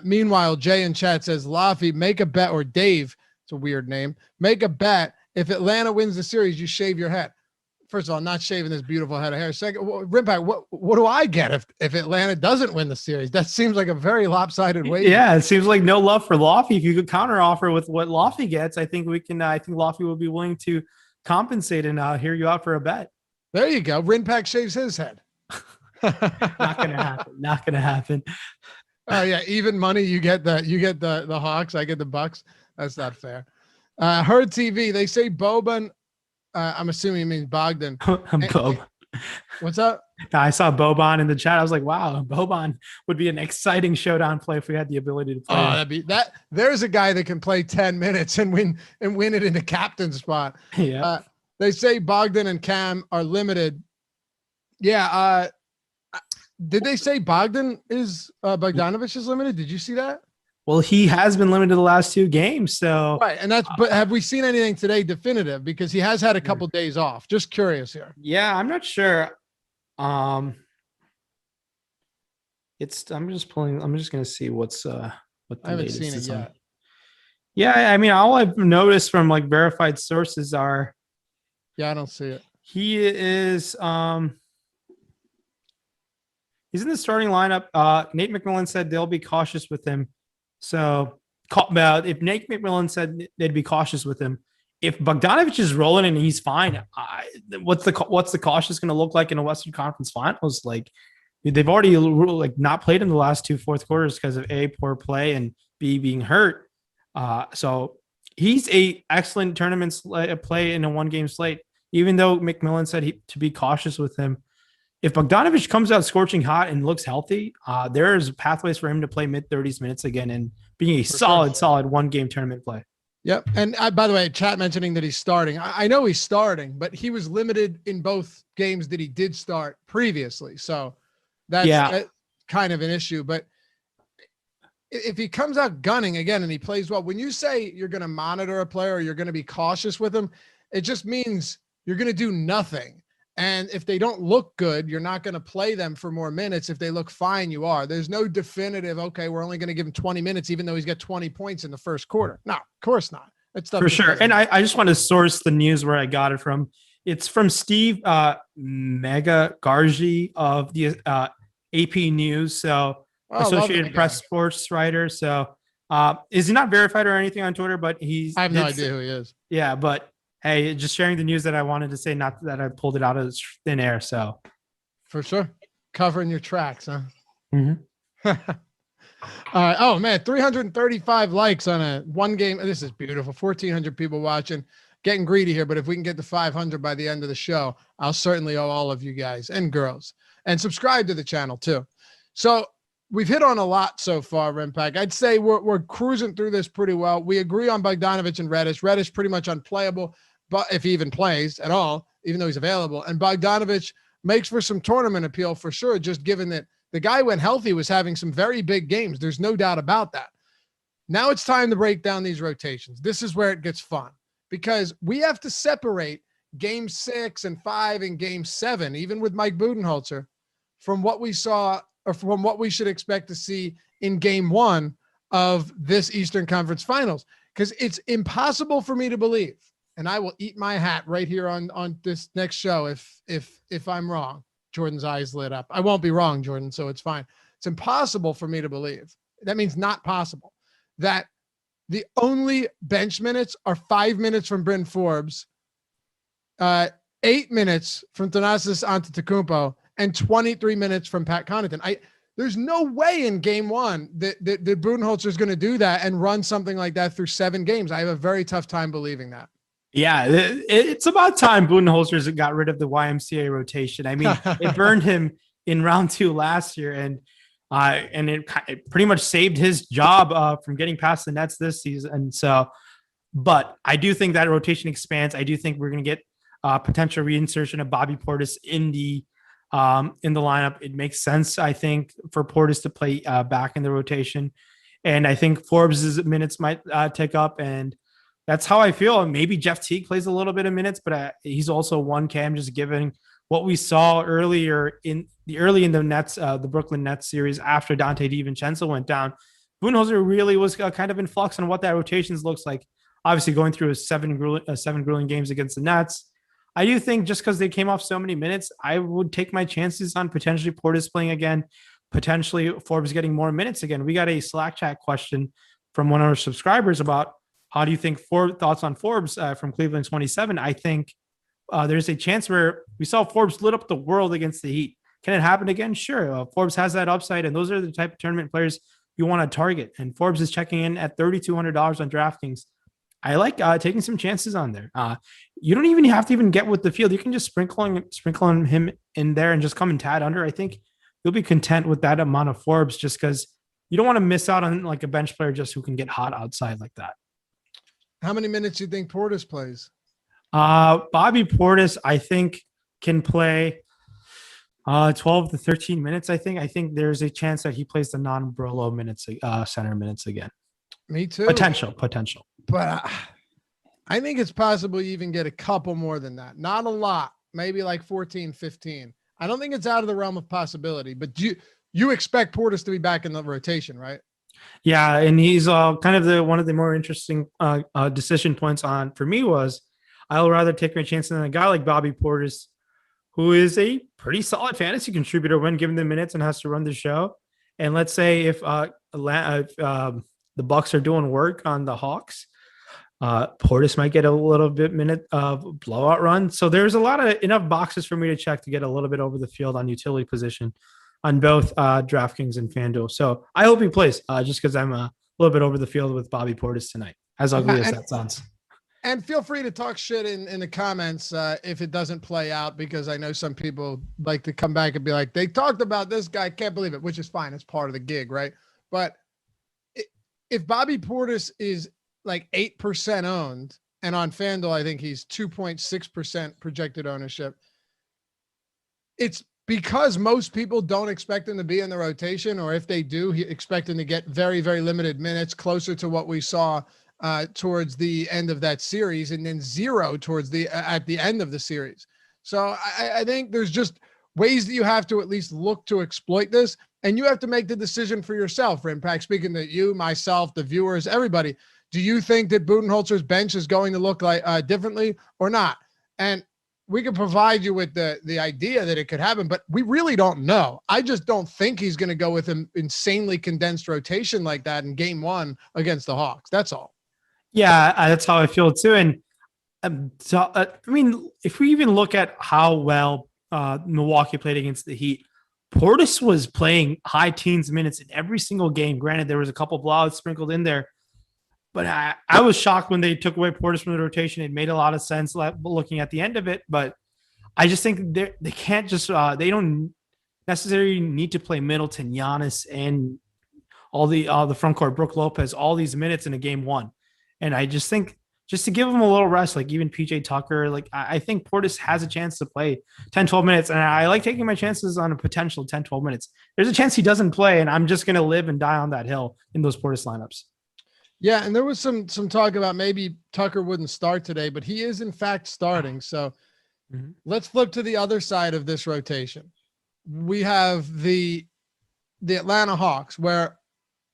Meanwhile, Jay in chat says, Laffy, make a bet, or Dave, it's a weird name, make a bet. If Atlanta wins the series, you shave your head. First of all, not shaving this beautiful head of hair. Second, Rimpack, what do I get if Atlanta doesn't win the series? That seems like a very lopsided way. Yeah, it seems like no love for Laffy. If you could counter offer with what Laffy gets, I think we can. I think Laffy will be willing to compensate and hear you out for a bet. There you go. Rinpack shaves his head. Not gonna happen. Oh yeah, even money. You get the Hawks. I get the Bucks. That's not fair. Herd TV. They say Boban. I'm assuming he means Bogdan. Bob. What's up? I saw Boban in the chat. I was like, wow, Boban would be an exciting showdown play if we had the ability to play. Oh, that'd be that. There's a guy that can play 10 minutes and win it in the captain spot. Yeah. They say Bogdan and Cam are limited. Yeah. Did they say Bogdanovich is limited? Did you see that? Well, he has been limited the last 2 games. So right. And but have we seen anything today definitive? Because he has had a couple days off. Just curious here. Yeah, I'm not sure. I'm just gonna see what the I haven't seen it yet. Yeah, I mean, all I've noticed from like verified sources are. Yeah, I don't see it. He is he's in the starting lineup. Nate McMillan said they'll be cautious with him. So if Nate McMillan said they'd be cautious with him, if Bogdanovich is rolling and he's fine, what's the cautious going to look like in a Western Conference Finals? Like they've already like not played in the last 2 fourth quarters because of A, poor play, and B, being hurt. So he's a excellent tournament play in a 1-game slate. Even though McMillan said to be cautious with him, if Bogdanovich comes out scorching hot and looks healthy, there's pathways for him to play mid-30s minutes again and being a solid 1-game tournament play. Yep. And by the way, chat mentioning that he's starting. I know he's starting, but he was limited in both games that he did start previously. So that's kind of an issue. But if he comes out gunning again and he plays well, when you say you're going to monitor a player or you're going to be cautious with him, it just means you're going to do nothing. And if they don't look good, you're not going to play them for more minutes. If they look fine, you are. There's no definitive, okay, we're only going to give him 20 minutes, even though he's got 20 points in the first quarter. No, of course not. That's for sure. And I just want to source the news where I got it from. It's from Steve Megagarji of the AP News. So Associated Press sports writer. So is he not verified or anything on Twitter, but I have no idea who he is. Yeah, but hey, just sharing the news that I wanted to say, not that I pulled it out of thin air. So for sure. Covering your tracks, huh? Mm-hmm. Oh man, 335 likes on a 1-game. This is beautiful. 1,400 people watching. Getting greedy here, but if we can get to 500 by the end of the show, I'll certainly owe all of you guys and girls. And subscribe to the channel too. So we've hit on a lot so far, Rimpack. I'd say we're cruising through this pretty well. We agree on Bogdanovich and Reddish. Reddish pretty much unplayable, but if he even plays at all, even though he's available. And Bogdanovich makes for some tournament appeal for sure, just given that the guy, when healthy, was having some very big games. There's no doubt about that. Now it's time to break down these rotations. This is where it gets fun because we have to separate game 6 and 5 and game 7, even with Mike Budenholzer, from what we saw or from what we should expect to see in game 1 of this Eastern Conference Finals. Because it's impossible for me to believe, and I will eat my hat right here on this next show if I'm wrong. Jordan's eyes lit up. I won't be wrong, Jordan, so it's fine. It's impossible for me to believe. That means not possible. That the only bench minutes are 5 minutes from Bryn Forbes, 8 minutes from Giannis Antetokounmpo, and 23 minutes from Pat Connaughton. There's no way in game 1 that Budenholzer is going to do that and run something like that through 7 games. I have a very tough time believing that. Yeah, it's about time Budenholzer got rid of the YMCA rotation. I mean, it burned him in round 2 last year, and it pretty much saved his job from getting past the Nets this season. And so, but I do think that rotation expands. I do think we're going to get potential reinsertion of Bobby Portis in the lineup. It makes sense, I think, for Portis to play back in the rotation, and I think Forbes' minutes might tick up, and that's how I feel. Maybe Jeff Teague plays a little bit of minutes, but he's also 1 cam, just given what we saw early in the Nets, the Brooklyn Nets series after Dante DiVincenzo went down. Budenholzer really was kind of in flux on what that rotations looks like. Obviously, going through 7 grueling games against the Nets. I do think just because they came off so many minutes, I would take my chances on potentially Portis playing again, potentially Forbes getting more minutes again. We got a Slack chat question from one of our subscribers about how do you think thoughts on Forbes from Cleveland 27? I think there's a chance where we saw Forbes lit up the world against the Heat. Can it happen again? Sure. Forbes has that upside, and those are the type of tournament players you want to target. And Forbes is checking in at $3,200 on DraftKings. I like taking some chances on there. You don't even have to even get with the field. You can just sprinkle him in there and just come and tad under. I think you'll be content with that amount of Forbes just because you don't want to miss out on like a bench player just who can get hot outside like that. How many minutes do you think Portis plays? Bobby Portis, I think, can play 12 to 13 minutes. I think there's a chance that he plays the non-Brolo minutes, center minutes again. Me too. Potential. But I think it's possible you even get a couple more than that. Not a lot, maybe like 14, 15. I don't think it's out of the realm of possibility, but you expect Portis to be back in the rotation, right? Yeah, and he's kind of one of the more interesting decision points for me was I'll rather take my chance on a guy like Bobby Portis, who is a pretty solid fantasy contributor when given the minutes and has to run the show. And let's say if the Bucks are doing work on the Hawks, Portis might get a little bit minute of blowout run. So there's enough boxes for me to check to get a little bit over the field on utility position on both Draftkings and Fanduel. So I hope he plays just because I'm a little bit over the field with Bobby Portis tonight, as ugly as that sounds. And feel free to talk shit in the comments if it doesn't play out, because I know some people like to come back and be like, they talked about this guy, can't believe it, which is fine. It's part of the gig, right? But if Bobby Portis is like 8% owned, and on FanDuel, I think he's 2.6% projected ownership, it's because most people don't expect him to be in the rotation, or if they do, expect him to get very, very limited minutes, closer to what we saw towards the end of that series, and then zero towards at the end of the series. So I think there's just ways that you have to at least look to exploit this, and you have to make the decision for yourself. For Impact, speaking to you, myself, the viewers, everybody, do you think that Budenholzer's bench is going to look like differently or not? And we can provide you with the idea that it could happen, but we really don't know. I just don't think he's going to go with an insanely condensed rotation like that in game one against the Hawks. That's all. Yeah, that's how I feel too. And I mean, if we even look at how well Milwaukee played against the Heat, Portis was playing high teens minutes in every single game. Granted, there was a couple blowouts sprinkled in there, but I was shocked when they took away Portis from the rotation. It made a lot of sense looking at the end of it, but I just think they can't just they don't necessarily need to play Middleton, Giannis, and all the front court, Brook Lopez, all these minutes in a game one. And I just think just to give him a little rest, like even PJ Tucker, like I think Portis has a chance to play 10, 12 minutes. And I like taking my chances on a potential 10, 12 minutes. There's a chance he doesn't play, and I'm just going to live and die on that hill in those Portis lineups. Yeah, and there was some talk about maybe Tucker wouldn't start today, but he is in fact starting. So let's flip to the other side of this rotation. We have the Atlanta Hawks, where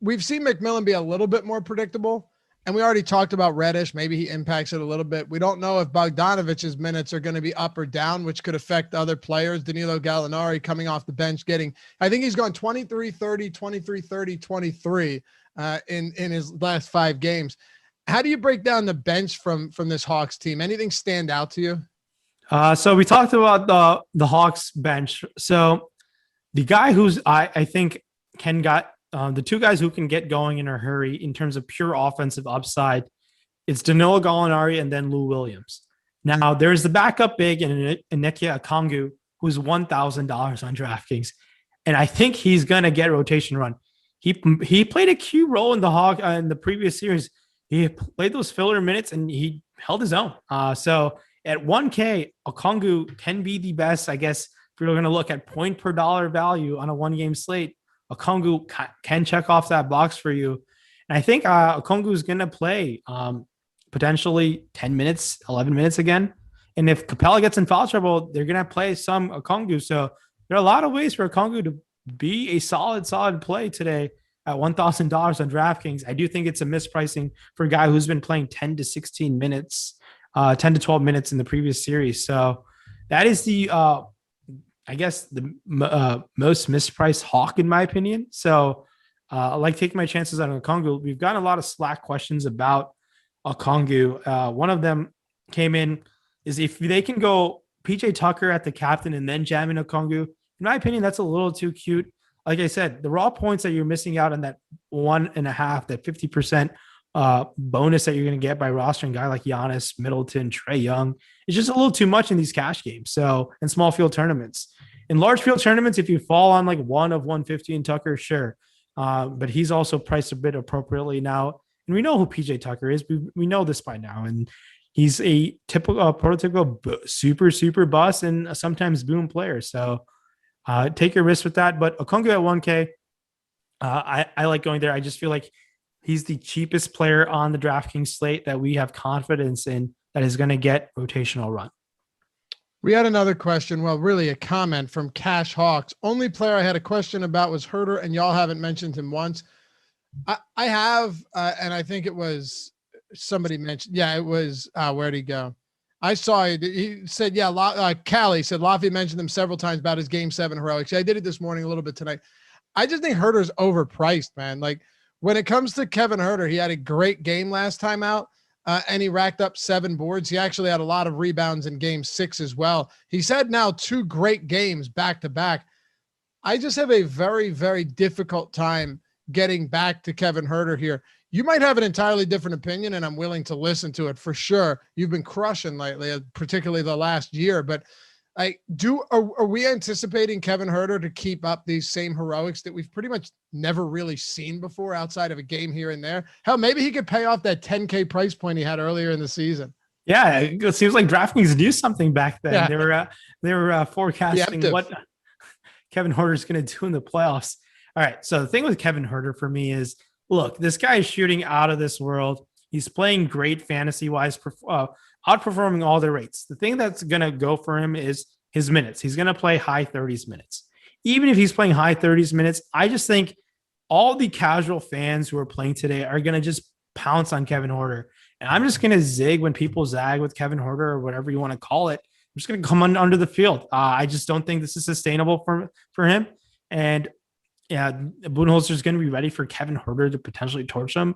we've seen McMillan be a little bit more predictable. And we already talked about Reddish. Maybe he impacts it a little bit. We don't know if Bogdanovic's minutes are going to be up or down, which could affect other players. Danilo Gallinari coming off the bench I think he's gone 23-30, 23-30, 23 in his last 5 games. How do you break down the bench from this Hawks team? Anything stand out to you? So we talked about the Hawks bench. So the guy who's I think the two guys who can get going in a hurry in terms of pure offensive upside, it's Danilo Gallinari and then Lou Williams. Now, there's the backup big in Onyeka Okongwu, who's $1,000 on DraftKings, and I think he's going to get rotation run. He played a key role in the previous series. He played those filler minutes, and he held his own. So at 1K, Okongwu can be the best, I guess, if you're going to look at point per dollar value on a one-game slate. Okongwu can check off that box for you. And I think Okongwu is going to play potentially 10 minutes, 11 minutes again. And if Capella gets in foul trouble, they're going to play some Okongwu. So there are a lot of ways for Okongwu to be a solid play today at $1,000 on DraftKings. I do think it's a mispricing for a guy who's been playing 10 to 16 minutes, 10 to 12 minutes in the previous series. So that is I guess the most mispriced Hawk in my opinion. So I like taking my chances on Okongwu. We've gotten a lot of Slack questions about Okongwu. One of them came in is if they can go PJ Tucker at the captain and then jam in Okongwu. In my opinion, that's a little too cute. Like I said, the raw points that you're missing out on that 1.5, that 50% bonus that you're going to get by rostering a guy like Giannis, Middleton, Trae Young. It's just a little too much in these cash games. So in small field tournaments, in large field tournaments, if you fall on like 1 of 150 in Tucker, sure. But he's also priced a bit appropriately now. And we know who PJ Tucker is. We know this by now. And he's a typical prototypical super bust and sometimes boom player. So take your risk with that. But Okongwu at 1K, I like going there. I just feel like he's the cheapest player on the DraftKings slate that we have confidence in that is going to get rotational run. We had another question. Well, really a comment from Cash Hawks. Only player I had a question about was Herter, and y'all haven't mentioned him once. I have, and I think it was somebody mentioned. Yeah, it was, where'd he go? I saw it. He said, yeah, Callie said Lafayette mentioned him several times about his game 7 heroics. I did it this morning, a little bit tonight. I just think Herter's overpriced, man. Like when it comes to Kevin Herter, he had a great game last time out. and he racked up 7 boards. He actually had a lot of rebounds in game 6 as well. He's had now 2 great games back to back. I just have a very, very difficult time getting back to Kevin Huerter here. You might have an entirely different opinion, and I'm willing to listen to it for sure. You've been crushing lately, particularly the last year, but are we anticipating Kevin Huerter to keep up these same heroics that we've pretty much never really seen before outside of a game here and there? Hell, maybe he could pay off that 10K price point he had earlier in the season. Yeah, it seems like DraftKings knew something back then. Yeah. They were forecasting what Kevin Huerter is going to do in the playoffs. All right, so the thing with Kevin Huerter for me is, look, this guy is shooting out of this world. He's playing great fantasy-wise, outperforming all the rates. The thing that's going to go for him is his minutes. He's going to play high 30s minutes. Even if he's playing high 30s minutes, I just think all the casual fans who are playing today are going to just pounce on Kevin Huerter. And I'm just going to zig when people zag with Kevin Huerter or whatever you want to call it. I'm just going to come under the field. I just don't think this is sustainable for him. And yeah, Budenholzer is going to be ready for Kevin Huerter to potentially torch him.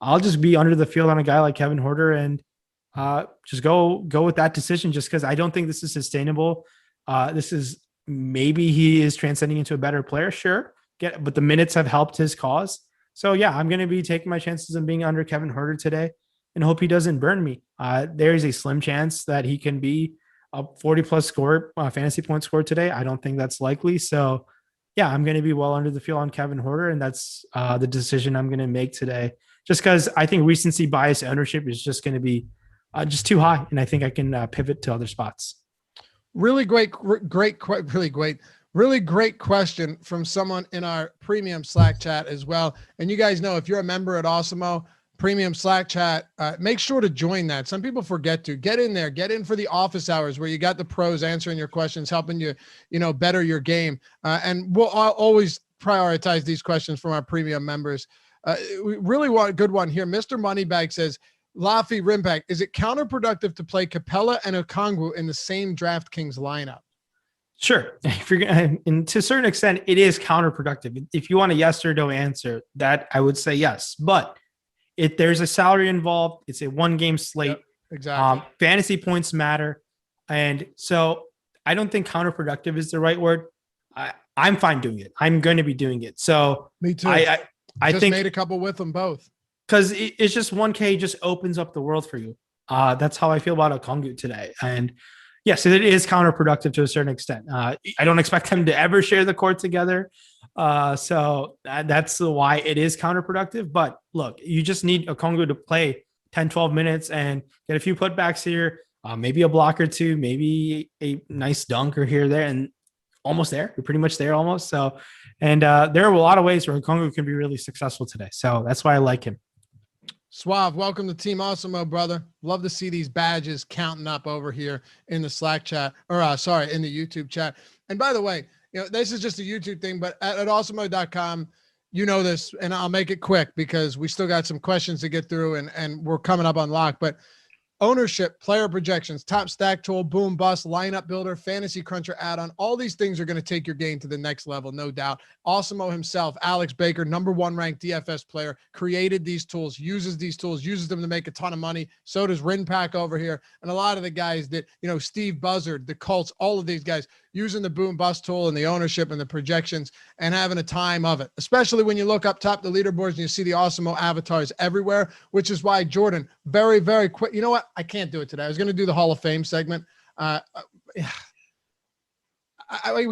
I'll just be under the field on a guy like Kevin Huerter and just go with that decision, just because I don't think this is sustainable. This is, maybe he is transcending into a better player, sure, but the minutes have helped his cause. So yeah, I'm going to be taking my chances of being under Kevin Huerter today and hope he doesn't burn me. There is a slim chance that he can be a 40-plus score, fantasy point score today. I don't think that's likely. So yeah, I'm going to be well under the field on Kevin Huerter, and that's the decision I'm going to make today, just because I think recency bias ownership is just going to be just too high, and I think I can pivot to other spots. Really great question from someone in our premium Slack chat as well. And you guys know, if you're a member at Awesemo premium Slack chat, make sure to join that. Some people forget to get in there, get in for the office hours where you got the pros answering your questions, helping you, better your game. And we'll always prioritize these questions from our premium members. We really want a good one here. Mr. Moneybag says, Laffy Rimback, is it counterproductive to play Capella and Okongwu in the same DraftKings lineup? Sure. If you're gonna, and to a certain extent, it is counterproductive. If you want a yes or no answer, that I would say yes. But if there's a salary involved, it's a 1-game slate. Yep, exactly. Fantasy points matter. And so I don't think counterproductive is the right word. I'm fine doing it. I'm going to be doing it. So me too. I just think made a couple with them both. Because it's just 1K just opens up the world for you. That's how I feel about Okongwu today. And yes, it is counterproductive to a certain extent. I don't expect them to ever share the court together. So that's why it is counterproductive. But look, you just need Okongwu to play 10, 12 minutes and get a few putbacks here, maybe a block or two, maybe a nice dunk or here or there, and almost there. You're pretty much there almost. So, and there are a lot of ways where Okongwu can be really successful today. So that's why I like him. Suave, welcome to Team Awesemo, brother. Love to see these badges counting up over here in the Slack chat, or in the YouTube chat. And by the way, this is just a YouTube thing, but at awesemo.com, you know this, and I'll make it quick because we still got some questions to get through and we're coming up on lock, but ownership, player projections, top stack tool, boom bust, lineup builder, fantasy cruncher add-on. All these things are going to take your game to the next level, no doubt. Awesemo himself, Alex Baker, #1 ranked DFS player, created these tools, uses them to make a ton of money. So does Rinpack over here. And a lot of the guys that, Steve Buzzard, the Colts, all of these guys using the boom bust tool and the ownership and the projections and having a time of it, especially when you look up top the leaderboards and you see the Awesemo avatars everywhere, which is why Jordan, very, very quick. You know what? I can't do it today. I was going to do the Hall of Fame segment. We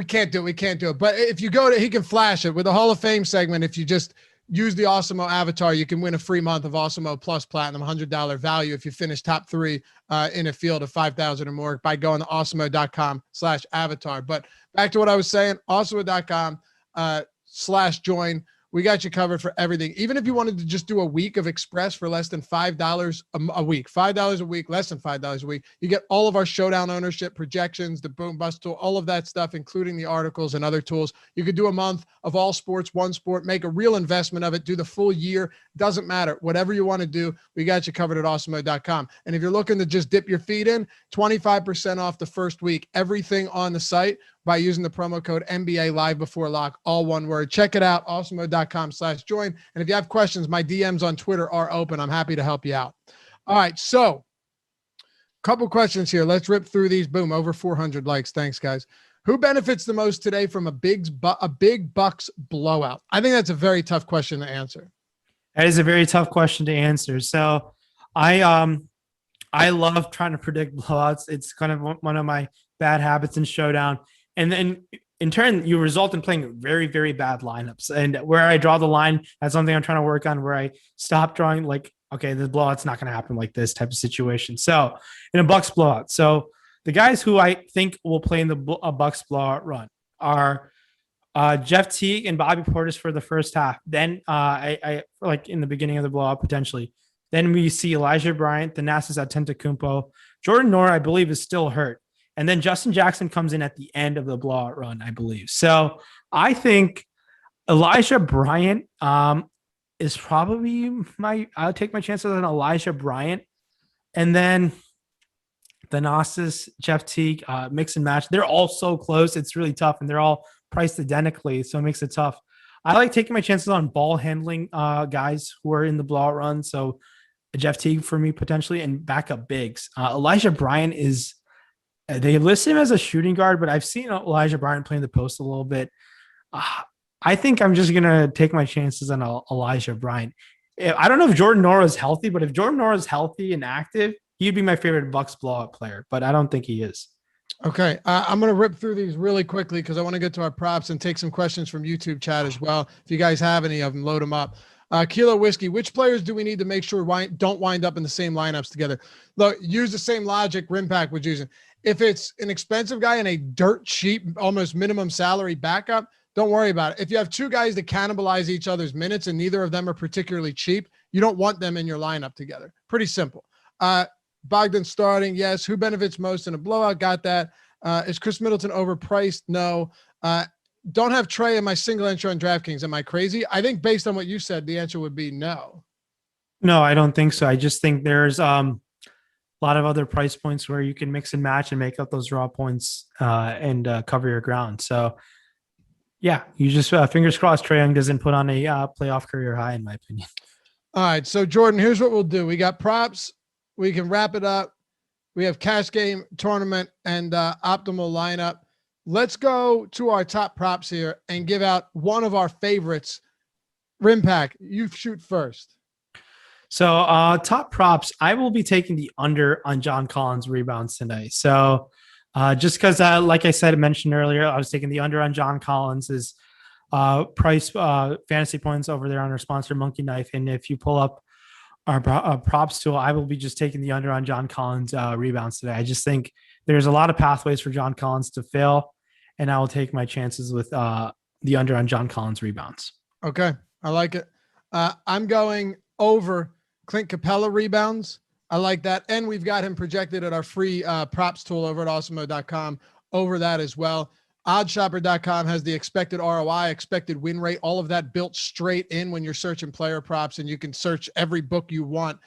can't do it. But if you go to, he can flash it with the Hall of Fame segment. If you just use the Awesemo avatar, you can win a free month of Awesemo Plus Platinum, $100 value if you finish top 3 in a field of 5,000 or more by going to awesemo.com/avatar. But back to what I was saying, awesemo.com/join. We got you covered for everything. Even if you wanted to just do a week of Express for less than $5 a week, $5 a week, less than $5 a week, you get all of our Showdown ownership projections, the boom bust tool, all of that stuff, including the articles and other tools. You could do a month of all sports, one sport, make a real investment of it, do the full year. Doesn't matter. Whatever you want to do, we got you covered at awesemo.com. And if you're looking to just dip your feet in, 25% off the first week, everything on the site by using the promo code NBA Live Before Lock, all one word. Check it out, awesemo.com/join. And if you have questions, my DMs on Twitter are open. I'm happy to help you out. All right. So couple questions here. Let's rip through these. Boom. Over 400 likes. Thanks, guys. Who benefits the most today from a big Bucks blowout? I think that's a very tough question to answer. That is a very tough question to answer. So I love trying to predict blowouts. It's kind of one of my bad habits in Showdown. And then in turn, you result in playing very, very bad lineups. And where I draw the line, that's something I'm trying to work on, where I stop drawing like, okay, the blowout's not going to happen like this type of situation. So in a Bucks blowout. So the guys who I think will play in the Bucks blowout run are Jeff Teague and Bobby Portis for the first half. Then I like in the beginning of the blowout potentially. Then we see Elijah Bryant, Giannis Antetokounmpo. Jordan Noor, I believe, is still hurt. And then Justin Jackson comes in at the end of the blowout run, I believe. So I think Elijah Bryant is probably I'll take my chances on Elijah Bryant. And then Thanasis, Jeff Teague, mix and match. They're all so close. It's really tough, and they're all priced identically, so it makes it tough. I like taking my chances on ball handling guys who are in the blowout run. So Jeff Teague for me potentially, and backup bigs. Elijah Bryant is they list him as a shooting guard, but I've seen Elijah Bryant playing the post a little bit. I think I'm just gonna take my chances on Elijah Bryant. I don't know if Jordan Noor is healthy, but if Jordan Noor is healthy and active, he'd be my favorite Bucks blowout player. But I don't think he is. Okay, I'm going to rip through these really quickly because I want to get to our props and take some questions from YouTube chat as well. If you guys have any of them, load them up. Kilo Whiskey, which players do we need to make sure don't wind up in the same lineups together? Look, use the same logic Rimpak was using. If it's an expensive guy and a dirt cheap, almost minimum salary backup, don't worry about it. If you have two guys that cannibalize each other's minutes and neither of them are particularly cheap, you don't want them in your lineup together. Pretty simple. Bogdan starting, yes. Who benefits most in a blowout? Got that. Is Chris Middleton overpriced? No. Don't have Trey in my single entry on DraftKings. Am I crazy? I think based on what you said, the answer would be no. No, I don't think so. I just think there's a lot of other price points where you can mix and match and make up those draw points and cover your ground. So, yeah, you just fingers crossed Trae Young doesn't put on a playoff career high, in my opinion. All right. So, Jordan, here's what we'll do. We got props. We can wrap it up. We have cash game, tournament, and optimal lineup. Let's go to our top props here and give out one of our favorites. Rimpak, you shoot first. So top props, I will be taking the under on John Collins rebounds tonight. So just because, like I mentioned earlier, I was taking the under on John Collins's price fantasy points over there on our sponsor Monkey Knife. And if you pull up our props tool, I will be just taking the under on John Collins rebounds today. I just think there's a lot of pathways for John Collins to fail, and I will take my chances with the under on John Collins rebounds. Okay, I like it. I'm going over Clint Capella rebounds. I like that, and we've got him projected at our free props tool over at awesemo.com over that as well. Oddshopper.com has the expected ROI, expected win rate, all of that built straight in when you're searching player props, and you can search every book you want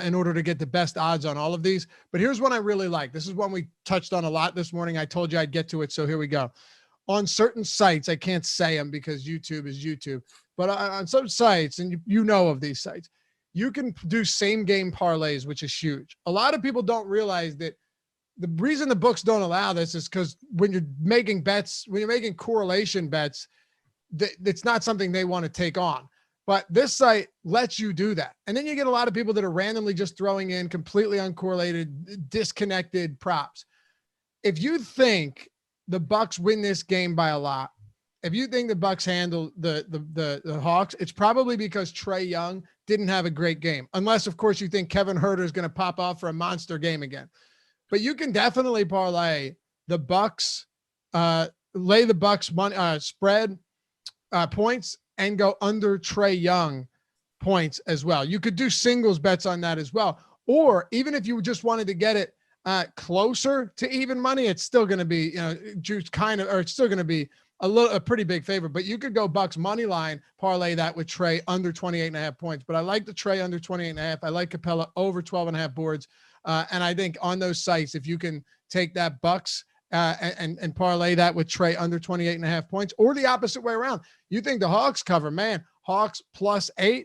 in order to get the best odds on all of these. But here's one I really like. This is one we touched on a lot this morning. I told you I'd get to it, so here we go. On certain sites, I can't say them because YouTube is YouTube, but on some sites, and you know of these sites, you can do same game parlays, which is huge. A lot of people don't realize that the reason the books don't allow this is because when you're making bets, when you're making correlation bets, it's not something they want to take on. But this site lets you do that. And then you get a lot of people that are randomly just throwing in completely uncorrelated, disconnected props. If you think the Bucks win this game by a lot, if you think the Bucks handle the Hawks, it's probably because Trae Young didn't have a great game. Unless, of course, you think Kevin Huerter is going to pop off for a monster game again. But you can definitely parlay the Bucks, lay the Bucks money spread points and go under Trae Young points as well. You could do singles bets on that as well. Or even if you just wanted to get it closer to even money, it's still going to be, juice kind of, or it's still going to be a pretty big favorite. But you could go Bucks money line, parlay that with Trae under 28.5 points. But I like the Trae under 28.5. I like Capella over 12.5 boards. And I think on those sites, if you can take that Bucks and parlay that with Trae under 28.5 points, or the opposite way around, you think the Hawks cover, man, Hawks +8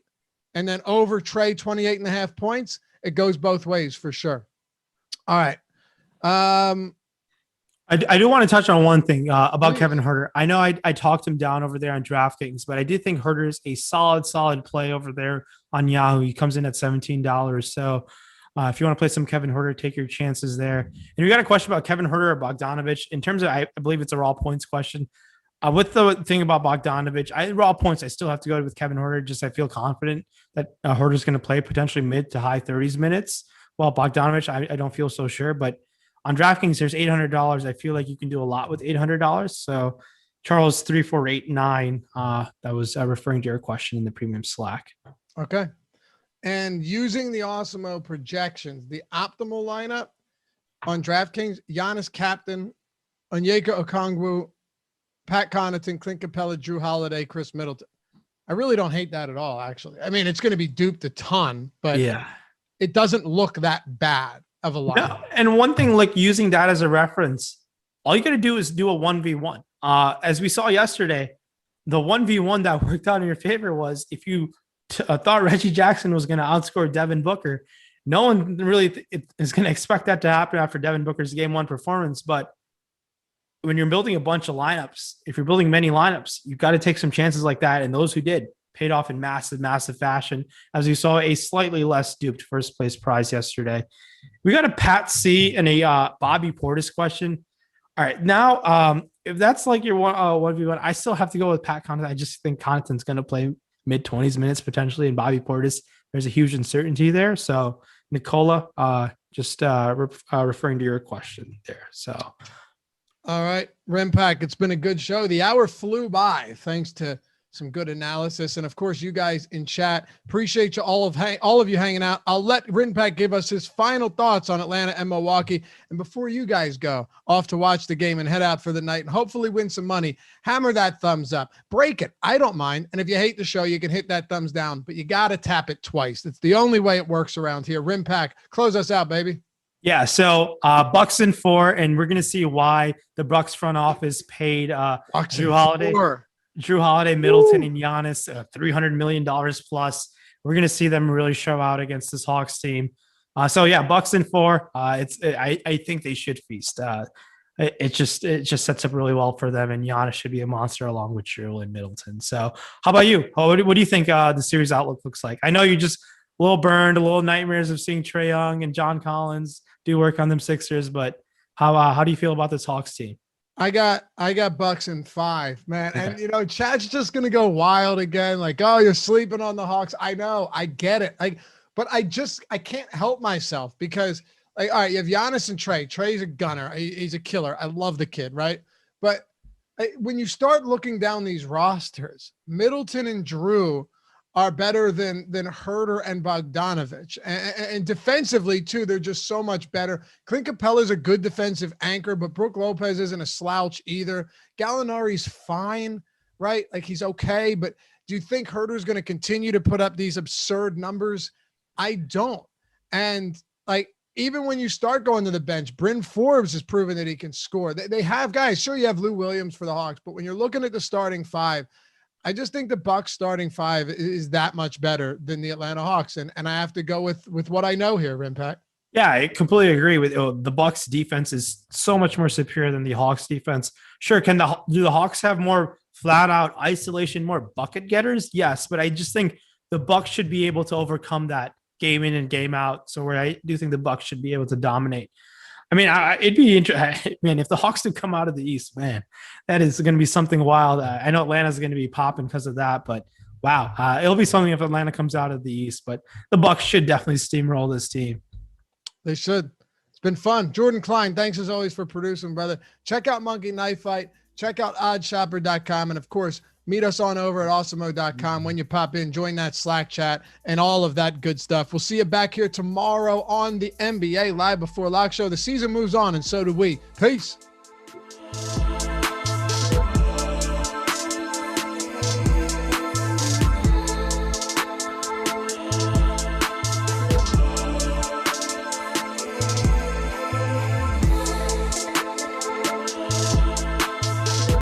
and then over Trae 28.5 points. it goes both ways for sure. All right. I do want to touch on one thing about Please. Kevin Huerter. I know I talked him down over there on Draftkings, but I do think Huerter is a solid play over there on Yahoo. He comes in at $17. So if you want to play some Kevin Huerter, take your chances there. And we got a question about Kevin Huerter or Bogdanovic. In terms of, I believe it's a raw points question. With the thing about Bogdanovic, raw points, I still have to go with Kevin Huerter. Just I feel confident that Huerter's going to play potentially mid to high 30s minutes. While Bogdanovic, I don't feel so sure. But on DraftKings, there's $800. I feel like you can do a lot with $800. So Charles 3489, that was referring to your question in the premium Slack. Okay. And using the Awesemo projections, the optimal lineup on DraftKings, Giannis captain, Onyeka Okongwu, Pat Connaughton, Clint Capella, Drew Holiday, Chris Middleton. I really don't hate that at all, actually. I mean, it's going to be duped a ton, but yeah, it doesn't look that bad of a lineup. No, and one thing, like using that as a reference, all you got to do is do a 1v1. As we saw yesterday, the 1v1 that worked out in your favor was if you thought Reggie Jackson was going to outscore Devin Booker. No one really is going to expect that to happen after Devin Booker's game one performance. But when you're building a bunch of lineups, if you're building many lineups, you've got to take some chances like that. And those who did paid off in massive fashion, as you saw a slightly less duped first place prize yesterday. We got a Pat C and a Bobby Portis question. All right. Now, if that's like your 1v1, I still have to go with Pat Connaughton. I just think Connaughton's going to play mid 20s minutes potentially, and Bobby Portis, there's a huge uncertainty there. So Nicola, referring to your question there. So, all right, Rimpack, it's been a good show. The hour flew by thanks to some good analysis, and of course, you guys in chat. Appreciate you all of you hanging out. I'll let Rimpack give us his final thoughts on Atlanta and Milwaukee. And before you guys go off to watch the game and head out for the night and hopefully win some money, hammer that thumbs up, break it. I don't mind. And if you hate the show, you can hit that thumbs down, but you got to tap it twice. It's the only way it works around here. Rimpack, close us out, baby. Yeah, so Bucks in 4, and we're gonna see why the Bucks front office paid Drew Holiday, Middleton, and Giannis $300 million plus. We're gonna see them really show out against this Hawks team. So yeah, Bucks in 4. I think they should feast. It just sets up really well for them, and Giannis should be a monster along with Drew and Middleton. So how about you? What do you think the series outlook looks like? I know you just a little burned, a little nightmares of seeing Trae Young and John Collins do work on them Sixers, but how do you feel about this Hawks team? I got Bucks in 5, man. Okay. And Chad's just gonna go wild again. Like, oh, you're sleeping on the Hawks. I know, I get it. But I can't help myself because, like, all right, you have Giannis and Trae. Trae's a gunner. He's a killer. I love the kid, right? But when you start looking down these rosters, Middleton and Drew are better than Huerter and Bogdanovic. And defensively, too, they're just so much better. Clint Capella's a good defensive anchor, but Brook Lopez isn't a slouch either. Gallinari's fine, right? Like, he's okay, but do you think Huerter's going to continue to put up these absurd numbers? I don't. And, like, even when you start going to the bench, Bryn Forbes has proven that he can score. They have guys. Sure, you have Lou Williams for the Hawks, but when you're looking at the starting 5, I just think the Bucks starting 5 is that much better than the Atlanta Hawks. And I have to go with what I know here, Rimpack. Yeah, I completely agree with the Bucks defense is so much more superior than the Hawks defense. Sure. Do the Hawks have more flat out isolation, more bucket getters? Yes. But I just think the Bucks should be able to overcome that game in and game out. So where I do think the Bucks should be able to dominate. I mean, it'd be interesting, man, if the Hawks do come out of the East, man, that is going to be something wild. I know Atlanta's going to be popping because of that, but wow, it'll be something if Atlanta comes out of the East, but the Bucks should definitely steamroll this team. They should. It's been fun. Jordan Klein, thanks as always for producing, brother. Check out Monkey Knife Fight. Check out oddshopper.com. And of course, meet us on over at awesemo.com. When you pop in, join that Slack chat and all of that good stuff. We'll see you back here tomorrow on the NBA Live Before Lock Show. The season moves on, and so do we. Peace.